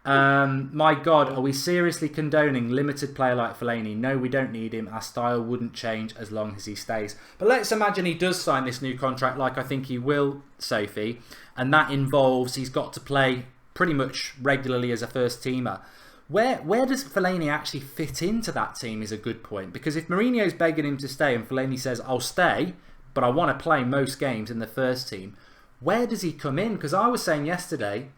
And my God, are we seriously condoning limited player like Fellaini? No, we don't need him. Our style wouldn't change as long as he stays. But let's imagine he does sign this new contract like I think he will, Sophie. And that involves he's got to play pretty much regularly as a first teamer. Where does Fellaini actually fit into that team is a good point. Because if Mourinho's begging him to stay and Fellaini says, I'll stay, but I want to play most games in the first team, where does he come in? Because I was saying yesterday,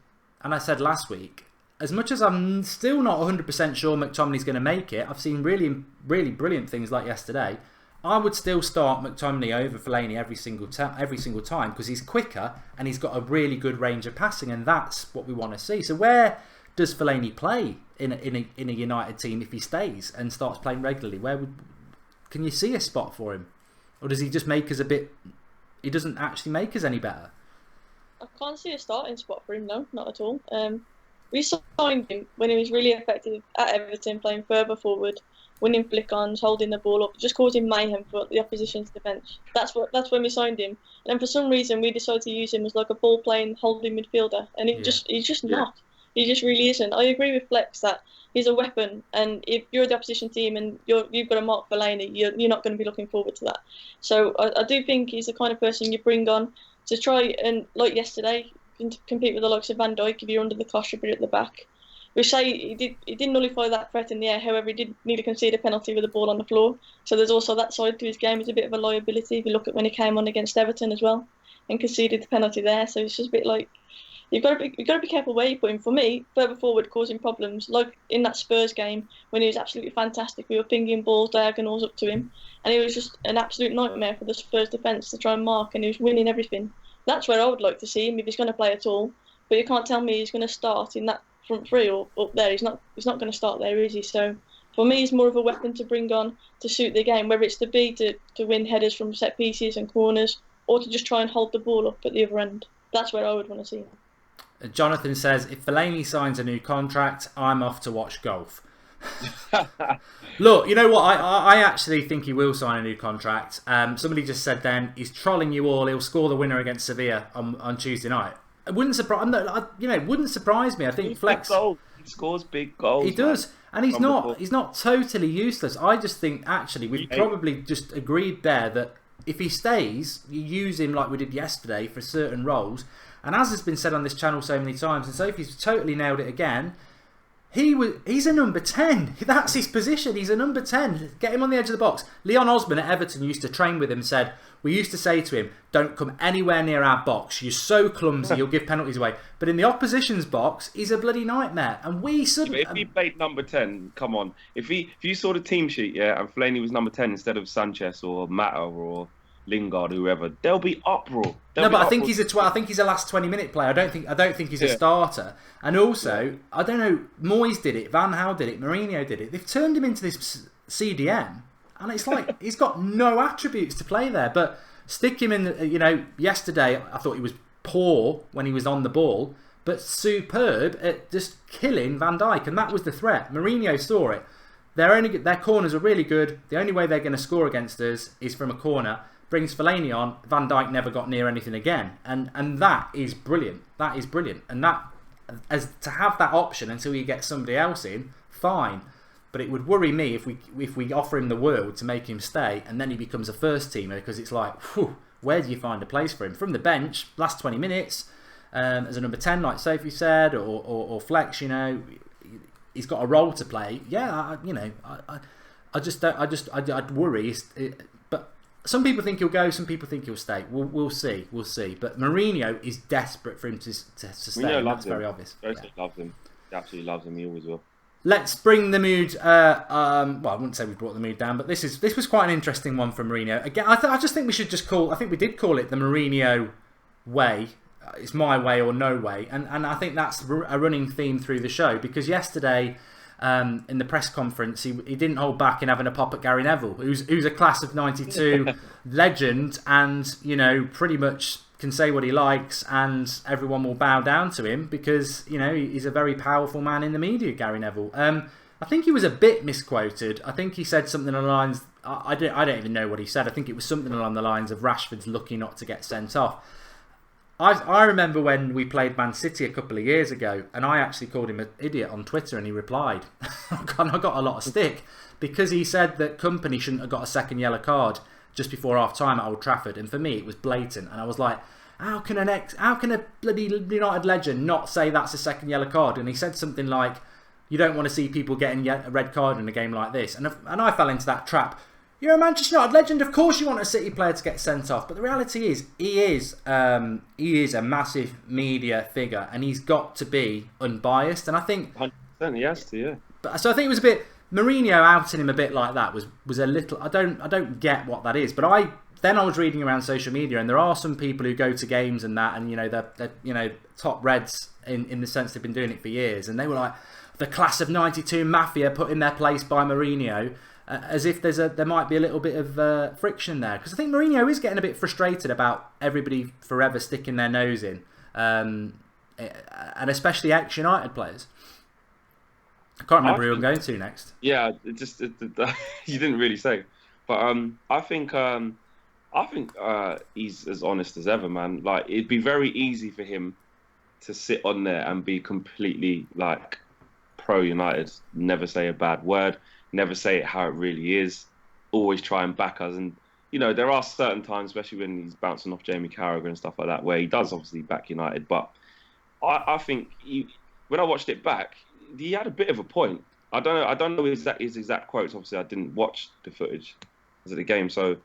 and I said last week, as much as I'm still not 100% sure McTominay's going to make it, I've seen really, really brilliant things like yesterday. I would still start McTominay over Fellaini every single time because he's quicker and he's got a really good range of passing, and that's what we want to see. So where does Fellaini play in a United team if he stays and starts playing regularly? Can you see a spot for him, or does he just make us a bit? He doesn't actually make us any better. I can't see a starting spot for him, no, not at all. We signed him when he was really effective at Everton, playing further forward, winning flick-ons, holding the ball up, just causing mayhem for the opposition's defence. That's when we signed him. And for some reason, we decided to use him as like a ball-playing, holding midfielder, and he's just not. He just really isn't. I agree with Flex that he's a weapon, and if you're the opposition team and you've got to mark Fellaini, you're not going to be looking forward to that. So I do think he's the kind of person you bring on to try and, like yesterday, compete with the likes of Van Dijk if you're under the cosh a bit at the back. We say he did nullify that threat in the air, however he did need to concede a penalty with the ball on the floor. So there's also that side to his game. He's a bit of a liability if you look at when he came on against Everton as well and conceded the penalty there. So it's just a bit like you've got to be careful where you put him. For me, further forward causing problems, like in that Spurs game when he was absolutely fantastic. We were pinging balls, diagonals up to him, and he was just an absolute nightmare for the Spurs defence to try and mark, and he was winning everything. That's where I would like to see him if he's going to play at all. But you can't tell me he's going to start in that front three or up there. He's not going to start there, is he? So for me, he's more of a weapon to bring on to suit the game, whether it's to win headers from set pieces and corners, or to just try and hold the ball up at the other end. That's where I would want to see him. Jonathan says, if Fellaini signs a new contract, I'm off to watch golf. Look, you know what? I actually think he will sign a new contract. Somebody just said then he's trolling you all. He'll score the winner against Sevilla on Tuesday night. It wouldn't surprise. It wouldn't surprise me. I think Flex. He scores big goals. He does, and he's not. He's not totally useless. I just think actually we've probably just agreed there that if he stays, you use him like we did yesterday for certain roles. And as has been said on this channel so many times, and Sophie's totally nailed it again. He's a number 10. That's his position. He's a number 10. Get him on the edge of the box. Leon Osborne at Everton used to train with him and said, we used to say to him, don't come anywhere near our box. You're so clumsy, you'll give penalties away. But in the opposition's box, he's a bloody nightmare. And we suddenly... If he played number 10, come on. If you saw the team sheet, and Fellaini was number 10 instead of Sanchez or Mata or Lingard, whoever, there'll be uproar. I think he's a last 20-minute player. I don't think he's a starter. And also, I don't know, Moyes did it, Van Gaal did it, Mourinho did it. They've turned him into this CDM, and it's like he's got no attributes to play there. But stick him in. Yesterday I thought he was poor when he was on the ball, but superb at just killing Van Dijk, and that was the threat. Mourinho saw it. Their corners are really good. The only way they're going to score against us is from a corner. brings Fellaini on. Van Dijk never got near anything again, and that is brilliant. That is brilliant, and that as to have that option until you get somebody else in, fine. But it would worry me if we offer him the world to make him stay, and then he becomes a first teamer, because it's like, whew, where do you find a place for him from the bench? Last 20 minutes as a number 10, like Sophie said, or flex. You know, he's got a role to play. Yeah, I'd worry. But some people think he'll go, some people think he'll stay. We'll see. But Mourinho is desperate for him to stay. And that's very obvious. Loves him. He absolutely loves him. He always will. Let's bring the mood. Well, I wouldn't say we brought the mood down, but this was quite an interesting one from Mourinho. Again, I just think we should just call. I think we did call it the Mourinho way. It's my way or no way, and I think that's a running theme through the show, because yesterday in the press conference he didn't hold back in having a pop at Gary Neville, who's a class of '92 legend, and you know pretty much can say what he likes and everyone will bow down to him, because you know he's a very powerful man in the media, Gary Neville. I think he was a bit misquoted. I think he said something along the lines, I don't even know what he said. I think it was something along the lines of Rashford's lucky not to get sent off. I remember when we played Man City a couple of years ago, and I actually called him an idiot on Twitter, and he replied. And I got a lot of stick because he said that Company shouldn't have got a second yellow card just before half time at Old Trafford, and for me it was blatant, and I was like, how can a bloody United legend not say that's a second yellow card? And he said something like, you don't want to see people getting a red card in a game like this, and I fell into that trap. You're a Manchester United legend, of course you want a City player to get sent off, but the reality is he is a massive media figure, and he's got to be unbiased, and I think 100% he has to, yeah. So I think it was a bit, Mourinho outing him a bit like that was a little. I don't get what that is, but I was reading around social media, and there are some people who go to games and that, and you know they're top Reds in the sense they've been doing it for years, and they were like the class of '92 mafia put in their place by Mourinho, as if there might be a little bit of friction there, because I think Mourinho is getting a bit frustrated about everybody forever sticking their nose in, and especially ex-United players. I can't remember who I'm going to next. Yeah, you didn't really say, but I think he's as honest as ever, man. Like, it'd be very easy for him to sit on there and be completely like pro United, never say a bad word, never say it how it really is, always try and back us. And you know, there are certain times, especially when he's bouncing off Jamie Carragher and stuff like that, where he does obviously back United. But I think when I watched it back, he had a bit of a point. I don't know his exact quotes. Obviously, I didn't watch the footage of the game, so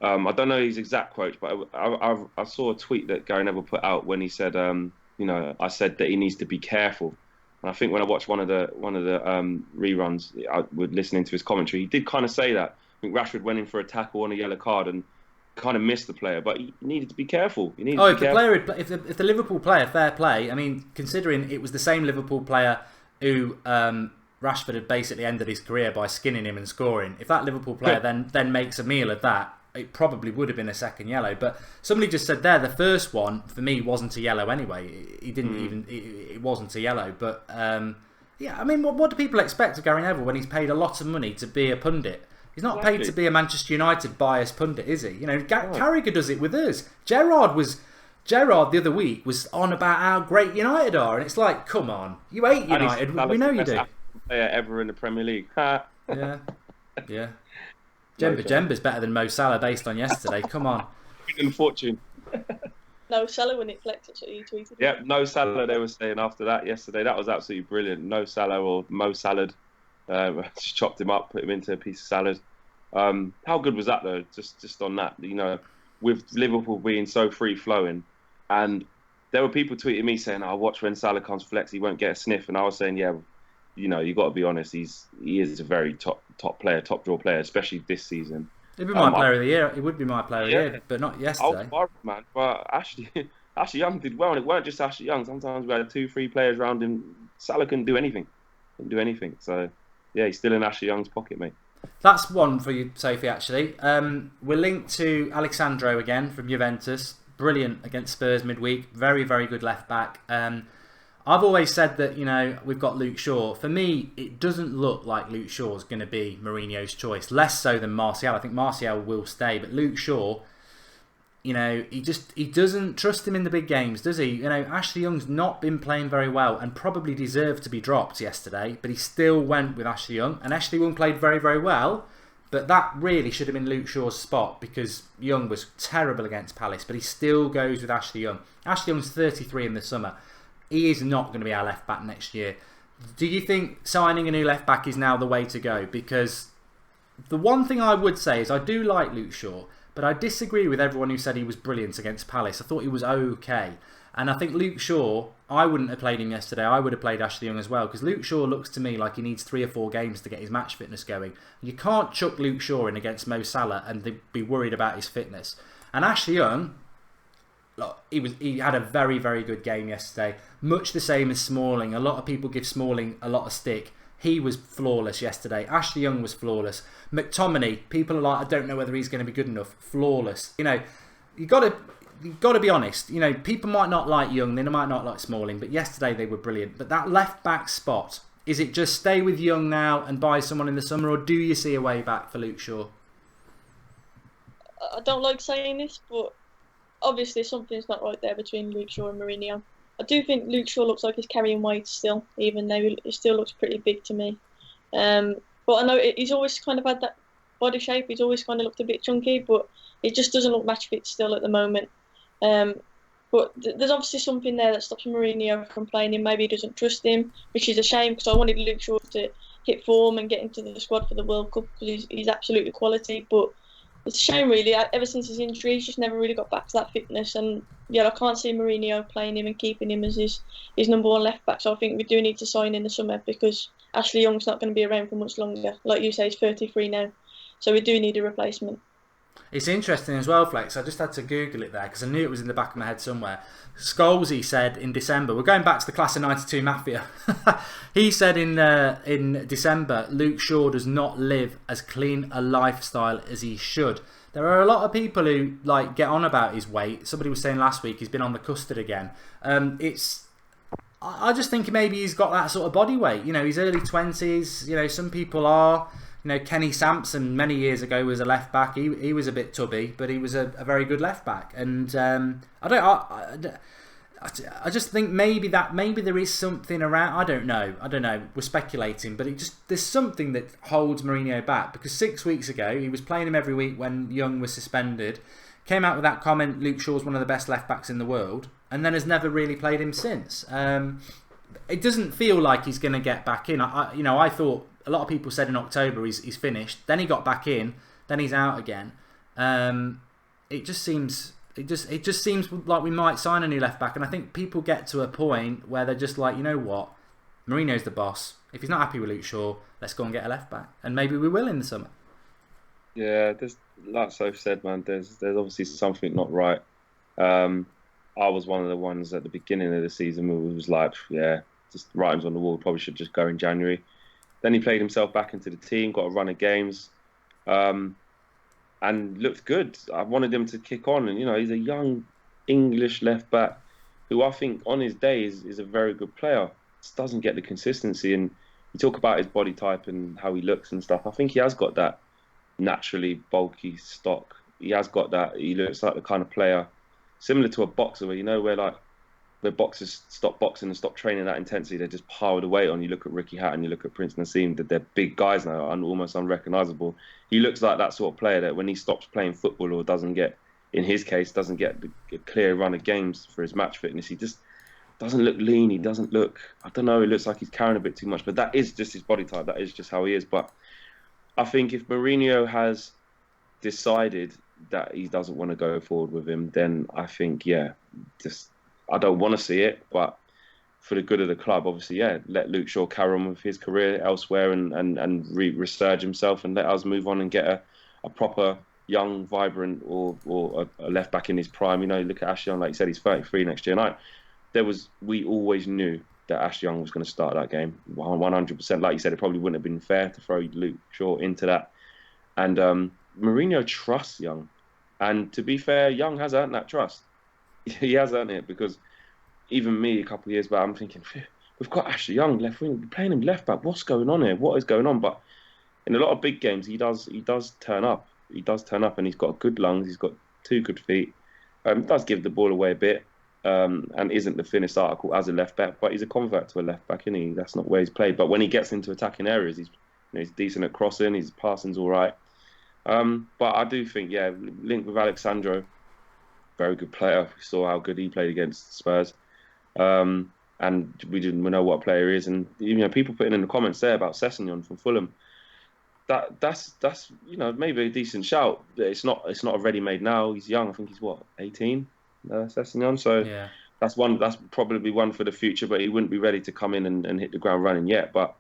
I don't know his exact quotes. But I saw a tweet that Gary Neville put out when he said, I said that he needs to be careful. And I think when I watched one of the reruns, listening to his commentary, he did kind of say that. I think Rashford went in for a tackle on a yellow card and kind of missed the player, but he needed to be careful. If the Liverpool player, fair play. I mean, considering it was the same Liverpool player who Rashford had basically ended his career by skinning him and scoring. If that Liverpool player then makes a meal of that, it probably would have been a second yellow. But somebody just said there, the first one for me wasn't a yellow anyway. He didn't even. It wasn't a yellow. But yeah, I mean, what do people expect of Gary Neville when he's paid a lot of money to be a pundit? He's not paid to be a Manchester United biased pundit, is he? You know, Carragher does it with us. Gerrard the other week was on about how great United are, and it's like, come on, you hate United. We know you do. Player ever in the Premier League. Yeah. Jemba's better than Mo Salah based on yesterday. Come on. In fortune. No Salah when it flexed. That's what you tweeted. Yeah, no Salah. They were saying after that yesterday. That was absolutely brilliant. No Salah or Mo Salad. Just chopped him up, put him into a piece of salad. How good was that though? Just on that, you know, with Liverpool being so free flowing, and there were people tweeting me saying, "I watch when Salah comes flex, he won't get a sniff," and I was saying, "Yeah, you know, you got to be honest. He is a very top player, top draw player, especially this season." He'd be my player of the year. He would be my player of the year, but not yesterday. I was worried, man. But Ashley Young did well, and it weren't just Ashley Young. Sometimes we had 2-3 players around him. Salah couldn't do anything. So yeah, he's still in Ashley Young's pocket, mate. That's one for you, Sophie, actually. We're linked to Alexandro again from Juventus. Brilliant against Spurs midweek. Very, very good left back. I've always said that, you know, we've got Luke Shaw. For me, it doesn't look like Luke Shaw's going to be Mourinho's choice. Less so than Martial. I think Martial will stay. But Luke Shaw, he doesn't trust him in the big games, does he? Ashley Young's not been playing very well and probably deserved to be dropped yesterday, but he still went with Ashley Young, and Ashley Young played very, very well. But that really should have been Luke Shaw's spot because Young was terrible against Palace, but he still goes with Ashley Young. Ashley Young's 33 in the summer. He is not going to be our left back next year. Do you think signing a new left back is now the way to go? Because the one thing I would say is I do like Luke Shaw, but I disagree with everyone who said he was brilliant against Palace. I thought he was okay. And I think Luke Shaw, I wouldn't have played him yesterday. I would have played Ashley Young as well. Because Luke Shaw looks to me like he needs 3 or 4 games to get his match fitness going. You can't chuck Luke Shaw in against Mo Salah and be worried about his fitness. And Ashley Young, look, he had a very, very good game yesterday. Much the same as Smalling. A lot of people give Smalling a lot of stick. He was flawless yesterday. Ashley Young was flawless. McTominay, people are like, I don't know whether he's going to be good enough. Flawless. You've got to be honest. People might not like Young, they might not like Smalling, but yesterday they were brilliant. But that left back spot, is it just stay with Young now and buy someone in the summer, or do you see a way back for Luke Shaw? I don't like saying this, but obviously something's not right there between Luke Shaw and Mourinho. I do think Luke Shaw looks like he's carrying weight still, even though he still looks pretty big to me. But I know he's always kind of had that body shape. He's always kind of looked a bit chunky, but he just doesn't look match fit still at the moment. But there's obviously something there that stops Mourinho from playing him. Maybe he doesn't trust him, which is a shame because I wanted Luke Shaw to hit form and get into the squad for the World Cup because he's absolutely quality. But it's a shame, really. Ever since his injury, he's just never really got back to that fitness. And yeah, I can't see Mourinho playing him and keeping him as his number 1 left back. So I think we do need to sign in the summer because Ashley Young's not going to be around for much longer. Like you say, he's 33 now. So we do need a replacement. It's interesting as well, Flex. I just had to Google it there because I knew it was in the back of my head somewhere. Scholesy said in December, we're going back to the class of '92 Mafia. He said in December, Luke Shaw does not live as clean a lifestyle as he should. There are a lot of people who get on about his weight. Somebody was saying last week he's been on the custard again. I just think maybe he's got that sort of body weight. He's early 20s. Some people are. Kenny Sampson many years ago was a left back. He was a bit tubby, but he was a very good left back. And I just think maybe there is something around. I don't know. We're speculating, but there's something that holds Mourinho back because 6 weeks ago he was playing him every week when Young was suspended. Came out with that comment, Luke Shaw's one of the best left backs in the world, and then has never really played him since. It doesn't feel like he's going to get back in. I thought. A lot of people said in October he's finished. Then he got back in. Then he's out again. It just seems like we might sign a new left back. And I think people get to a point where they're just like, you know what, Mourinho's the boss. If he's not happy with Luke Shaw, let's go and get a left back. And maybe we will in the summer. Yeah, like Soph said, man, there's obviously something not right. I was one of the ones at the beginning of the season who was like, yeah, just writings on the wall. Probably should just go in January. Then he played himself back into the team, got a run of games, and looked good. I wanted him to kick on. And, he's a young English left back who I think on his day is a very good player. Just doesn't get the consistency. And you talk about his body type and how he looks and stuff. I think he has got that naturally bulky stock. He has got that. He looks like the kind of player similar to a boxer where boxers stop boxing and stop training that intensity, they just pile the weight on. You look at Ricky Hatton, you look at Prince Nassim, that they're big guys now, almost unrecognisable. He looks like that sort of player that when he stops playing football or doesn't get a clear run of games for his match fitness, he just doesn't look lean. He doesn't look, I don't know, he looks like he's carrying a bit too much, but that is just his body type. That is just how he is. But I think if Mourinho has decided that he doesn't want to go forward with him, then I think, I don't want to see it, but for the good of the club, obviously, let Luke Shaw carry on with his career elsewhere and resurge himself, and let us move on and get a proper young, vibrant or a left back in his prime. Look at Ashley Young, like you said, he's 33 next year. We always knew that Ashley Young was going to start that game 100%. Like you said, it probably wouldn't have been fair to throw Luke Shaw into that. And Mourinho trusts Young, and to be fair, Young has earned that trust. He has earned it, because even me a couple of years back, I'm thinking, we've got Ashley Young left wing, we're playing him left back. What's going on here? What is going on? But in a lot of big games, he does turn up. He does turn up, and he's got good lungs. He's got 2 good feet. Does give the ball away a bit, and isn't the finished article as a left back, but he's a convert to a left back, isn't he? That's not where he's played. But when he gets into attacking areas, he's decent at crossing. His passing's all right. But I do think, linked with Alexandro, very good player. We saw how good he played against Spurs. And we know what player he is. And people putting in the comments there about Sessegnon from Fulham. That's maybe a decent shout. It's not a ready-made now. He's young. I think he's 18, Sessegnon. So yeah. That's probably one for the future. But he wouldn't be ready to come in and hit the ground running yet. But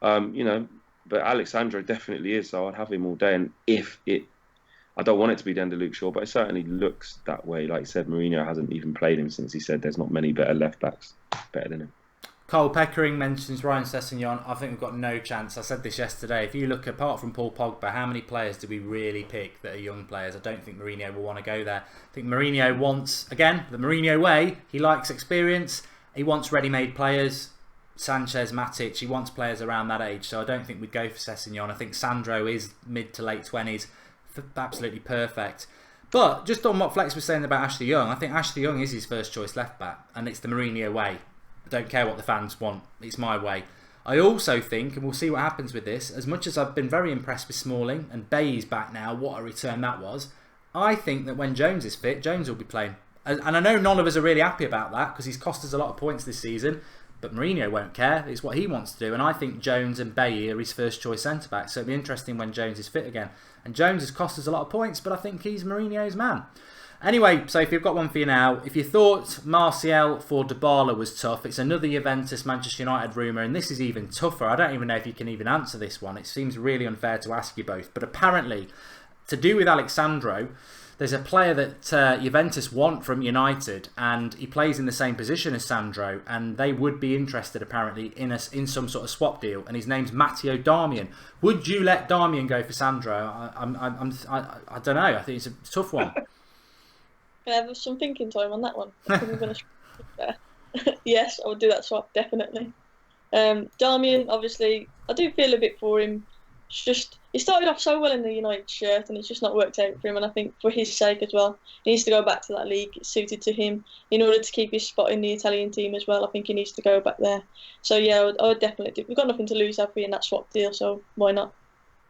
but Alexandro definitely is. So I'd have him all day. And I don't want it to be the end of Luke Shaw, but it certainly looks that way. Like I said, Mourinho hasn't even played him since he said there's not many better left backs better than him. Cole Peckering mentions Ryan Sessegnon. I think we've got no chance. I said this yesterday. If you look, apart from Paul Pogba, how many players do we really pick that are young players? I don't think Mourinho will want to go there. I think Mourinho wants, again, the Mourinho way. He likes experience. He wants ready-made players. Sanchez, Matic, he wants players around that age. So I don't think we'd go for Sessegnon. I think Sandro is mid to late 20s. Absolutely perfect. But just on what Flex was saying about Ashley Young, I think Ashley Young is his first choice left back, and it's the Mourinho way. I don't care what the fans want, it's my way. I also think, and we'll see what happens with this, as much as I've been very impressed with Smalling, and Bailly's back now, what a return that was, I think that when Jones is fit, Jones will be playing. And I know none of us are really happy about that, because he's cost us a lot of points this season, but Mourinho won't care. It's what he wants to do. And I think Jones and Bailly are his first choice centre-backs. So it'll be interesting when Jones is fit again. And Jones has cost us a lot of points, but I think he's Mourinho's man. Anyway, so if you've got one for you now, if you thought Martial for Dybala was tough, it's another Juventus Manchester United rumour, and this is even tougher. I don't even know if you can even answer this one. It seems really unfair to ask you both. But apparently, to do with Alexandro, there's a player that Juventus want from United, and he plays in the same position as Sandro, and they would be interested apparently in some sort of swap deal, and his name's Matteo Darmian. Would you let Darmian go for Sandro? I don't know. I think it's a tough one. Can I have some thinking time on that one? I think I'm going to yes, I would do that swap, definitely. Darmian, obviously, I do feel a bit for him. It's just, he started off so well in the United shirt, and it's just not worked out for him, and I think for his sake as well, he needs to go back to that league. It's suited to him in order to keep his spot in the Italian team as well. I think he needs to go back there. So yeah, I would definitely do. We've got nothing to lose, have we, in that swap deal, so why not?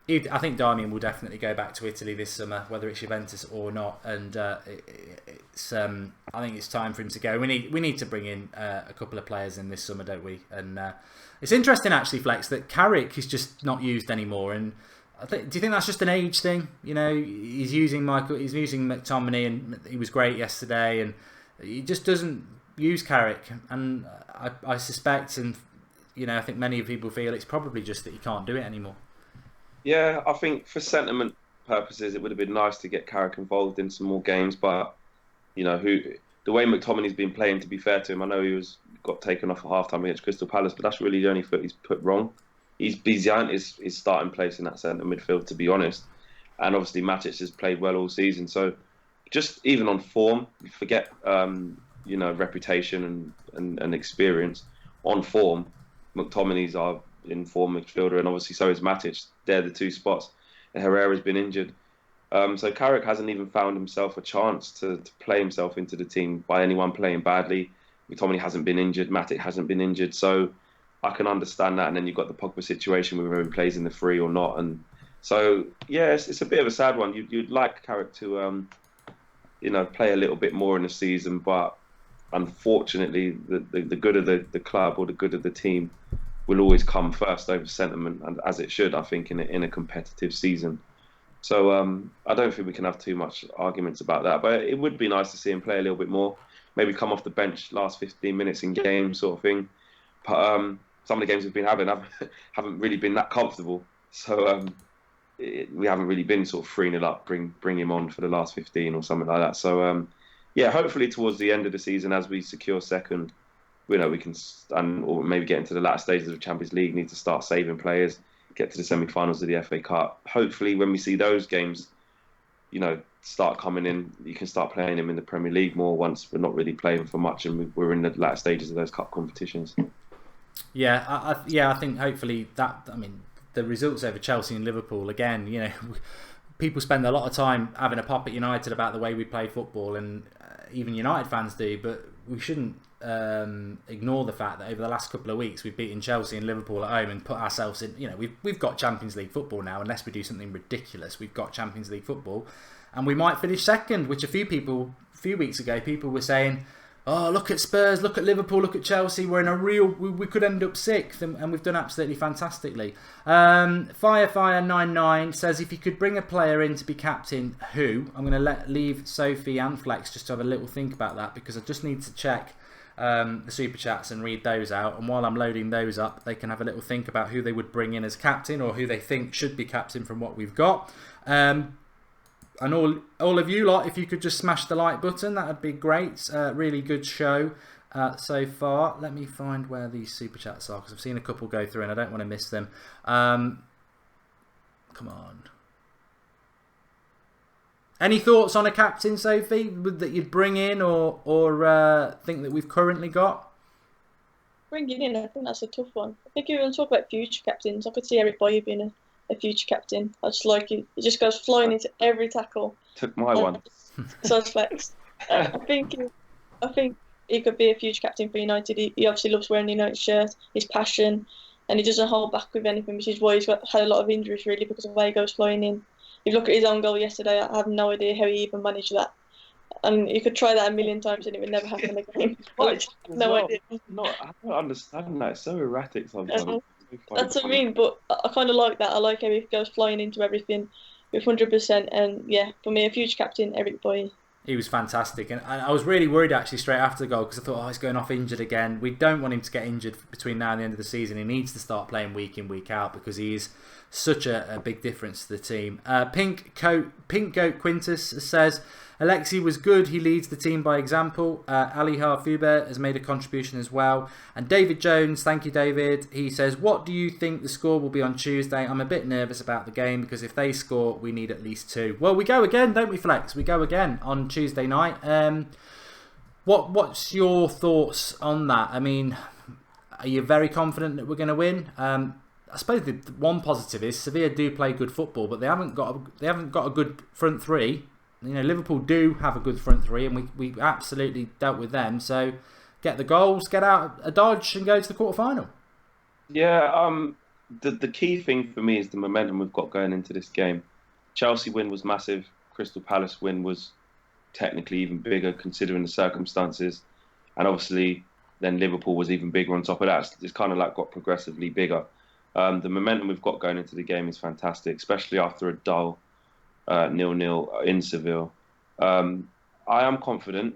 I think Darmian will definitely go back to Italy this summer, whether it's Juventus or not. And I think it's time for him to go. We need to bring in a couple of players in this summer, don't we? And it's interesting actually, Flex, that Carrick is just not used anymore. And do you think that's just an age thing? You know, he's using McTominay, and he was great yesterday, and he just doesn't use Carrick. And I suspect, and I think many people feel it's probably just that he can't do it anymore. Yeah, I think for sentiment purposes, it would have been nice to get Carrick involved in some more games. But the way McTominay's been playing, to be fair to him, I know he got taken off at halftime against Crystal Palace, but that's really the only foot he's put wrong. He's earned his starting place in that centre midfield, to be honest. And obviously, Matic has played well all season. So just even on form, forget reputation and experience. On form, McTominay's our in-form midfielder, and obviously so is Matic. They're the two spots. And Herrera's been injured. So Carrick hasn't even found himself a chance to play himself into the team by anyone playing badly. McTominay hasn't been injured. Matic hasn't been injured. So I can understand that. And then you've got the Pogba situation whether he plays in the free or not. And so, yeah, it's a bit of a sad one. You'd like Carrick to, play a little bit more in the season. But unfortunately, the good of the club or the good of the team will always come first over sentiment, and as it should, I think, in a competitive season. So I don't think we can have too much arguments about that. But it would be nice to see him play a little bit more. Maybe come off the bench last 15 minutes in game sort of thing. But some of the games we've been having haven't really been that comfortable. So we haven't really been sort of 3-0 up, bring him on for the last 15 or something like that. So hopefully towards the end of the season, as we secure second, we can, or maybe get into the latter stages of the Champions League, need to start saving players, get to the semi-finals of the FA Cup. Hopefully, when we see those games, start coming in, you can start playing them in the Premier League more once we're not really playing for much and we're in the latter stages of those cup competitions. Yeah, I think hopefully that. I mean, the results over Chelsea and Liverpool again. people spend a lot of time having a pop at United about the way we play football, and even United fans do, but we shouldn't ignore the fact that over the last couple of weeks we've beaten Chelsea and Liverpool at home and put ourselves in, we've got Champions League football now. Unless we do something ridiculous, we've got Champions League football, and we might finish second, which a few weeks ago people were saying, oh, look at Spurs, look at Liverpool, look at Chelsea, we're in a real, we could end up sixth, and we've done absolutely fantastically. Firefire99 says, if you could bring a player in to be captain, who? I'm going to leave Sophie and Flex just to have a little think about that, because I just need to check the super chats and read those out, and while I'm loading those up, they can have a little think about who they would bring in as captain, or who they think should be captain from what we've got. And all of you lot, if you could just smash the like button, that would be great. Really good show so far. Let me find where these super chats are, because I've seen a couple go through and I don't want to miss them. Come on. Any thoughts on a captain, Sophie, that you'd bring in, or think that we've currently got? Bringing in, I think that's a tough one. I think if you want to talk about future captains, I could see Eric Boyer being a future captain. I just like it. He just goes flying into every tackle. Took my one. So it's Flex. I think he could be a future captain for United. He obviously loves wearing the United shirt, his passion, and he doesn't hold back with anything, which is why he's had a lot of injuries really, because of the way he goes flying in. If you look at his own goal yesterday, I have no idea how he even managed that. And you could try that a million times and it would never happen again. No idea. I don't understand that. It's so erratic sometimes. That's what I mean, but I kind of like that. I like how he goes flying into everything with 100%. And yeah, for me, a future captain, Eric Boyer. He was fantastic, and I was really worried actually straight after the goal, because I thought, he's going off injured again. We don't want him to get injured between now and the end of the season. He needs to start playing week in, week out, because he's such a big difference to the team. Pink Goat Quintus says, Alexi was good. He leads the team by example. Ali Harfuber has made a contribution as well. And David Jones, thank you, David. He says, what do you think the score will be on Tuesday? I'm a bit nervous about the game, because if they score, we need at least 2. Well, we go again, don't we, Flex? We go again on Tuesday night. What's your thoughts on that? I mean, are you very confident that we're going to win? I suppose the one positive is Sevilla do play good football, but they haven't got a good front three. Liverpool do have a good front three, and we absolutely dealt with them. So get the goals, get out a dodge, and go to the quarter-final. Yeah, the key thing for me is the momentum we've got going into this game. Chelsea win was massive. Crystal Palace win was technically even bigger considering the circumstances. And obviously then Liverpool was even bigger on top of that. It's kind of like got progressively bigger. The momentum we've got going into the game is fantastic, especially after a dull 0-0 in Seville. I am confident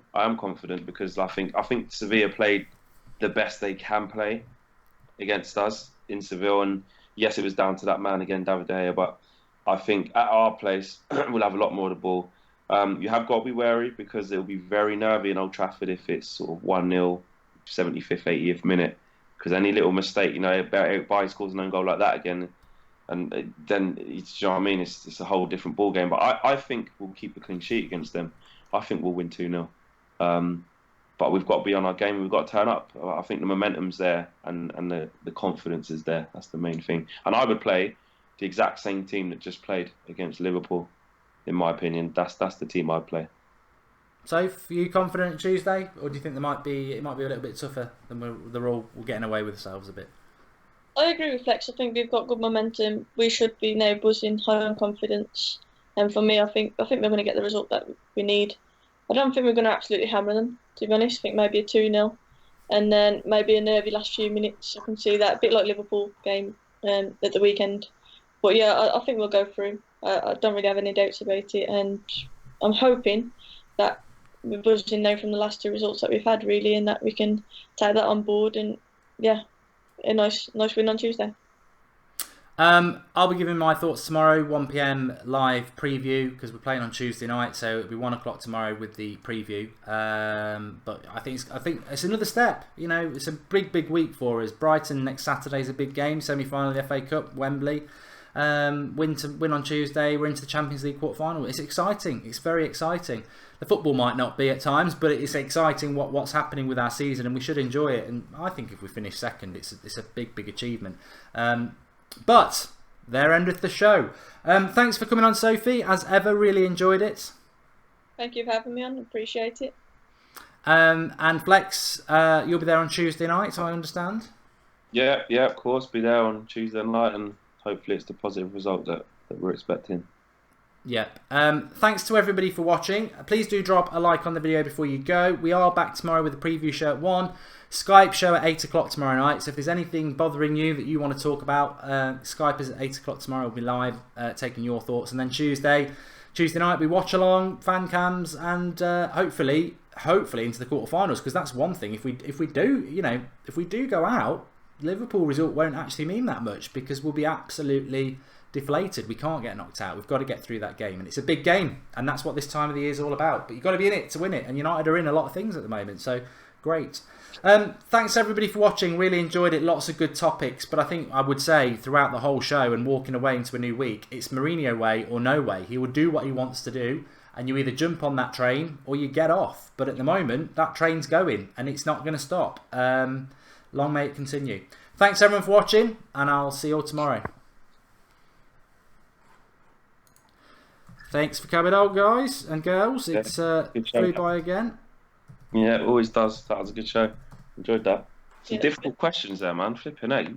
because I think Sevilla played the best they can play against us in Seville, and yes, it was down to that man again, David De Gea, but I think at our place we'll have a lot more of the ball. You have got to be wary, because it'll be very nervy in Old Trafford if it's sort of 1-0, 75th, 80th minute, because any little mistake, Eric Bailly scores an own goal like that again, and then, you know what I mean, it's a whole different ball game. But I think we'll keep a clean sheet against them. I think we'll win 2-0. But we've got to be on our game. We've got to turn up. I think the momentum's there, and the confidence is there. That's the main thing. And I would play the exact same team that just played against Liverpool, in my opinion. That's the team I'd play. So, are you confident Tuesday, or do you think it might be a little bit tougher than we're getting away with ourselves a bit? I agree with Flex. I think we've got good momentum. We should be now buzzing, high on confidence. And for me, I think we're going to get the result that we need. I don't think we're going to absolutely hammer them, to be honest. I think maybe a 2-0, and then maybe a nervy last few minutes. I can see that, a bit like Liverpool game at the weekend. But yeah, I think we'll go through. I don't really have any doubts about it, and I'm hoping that we're buzzing now from the last 2 results that we've had, really, and that we can take that on board, and yeah, a nice win on Tuesday. I'll be giving my thoughts tomorrow, 1 PM live preview, because we're playing on Tuesday night, so it'll be 1 o'clock tomorrow with the preview. But I think it's another step. It's a big week for us. Brighton next Saturday is a big game, semi-final of the FA Cup, Wembley. Win on Tuesday, we're into the Champions League quarter-final. It's exciting. It's very exciting. The football might not be at times, but it's exciting what's happening with our season, and we should enjoy it. And I think if we finish second, it's a big achievement. But there endeth the show. Thanks for coming on, Sophie. As ever, really enjoyed it. Thank you for having me on. Appreciate it. And Flex, you'll be there on Tuesday night, I understand. Yeah, of course. Be there on Tuesday night, and hopefully it's the positive result that we're expecting. Yep. Thanks to everybody for watching. Please do drop a like on the video before you go. We are back tomorrow with a preview show at 1. Skype show at 8 o'clock tomorrow night. So if there's anything bothering you that you want to talk about, Skype is at 8 o'clock tomorrow. We'll be live taking your thoughts. And then Tuesday night we watch along, fan cams, and hopefully into the quarterfinals, because that's one thing. If we do go out, Liverpool result won't actually mean that much, because we'll be absolutely deflated. We can't get knocked out. We've got to get through that game, and it's a big game, and that's what this time of the year is all about. But you've got to be in it to win it, and United are in a lot of things at the moment, so great. Thanks everybody for watching. Really enjoyed it. Lots of good topics, but I think I would say throughout the whole show and walking away into a new week, it's Mourinho way or no way. He will do what he wants to do, and you either jump on that train or you get off. But at the moment, that train's going, and it's not going to stop. Long may it continue. Thanks everyone for watching, and I'll see you all tomorrow. Thanks for coming out, guys and girls. It's flew by again. Yeah, it always does. That was a good show. Enjoyed that. Some Yeah. difficult questions there, man. Flipping out.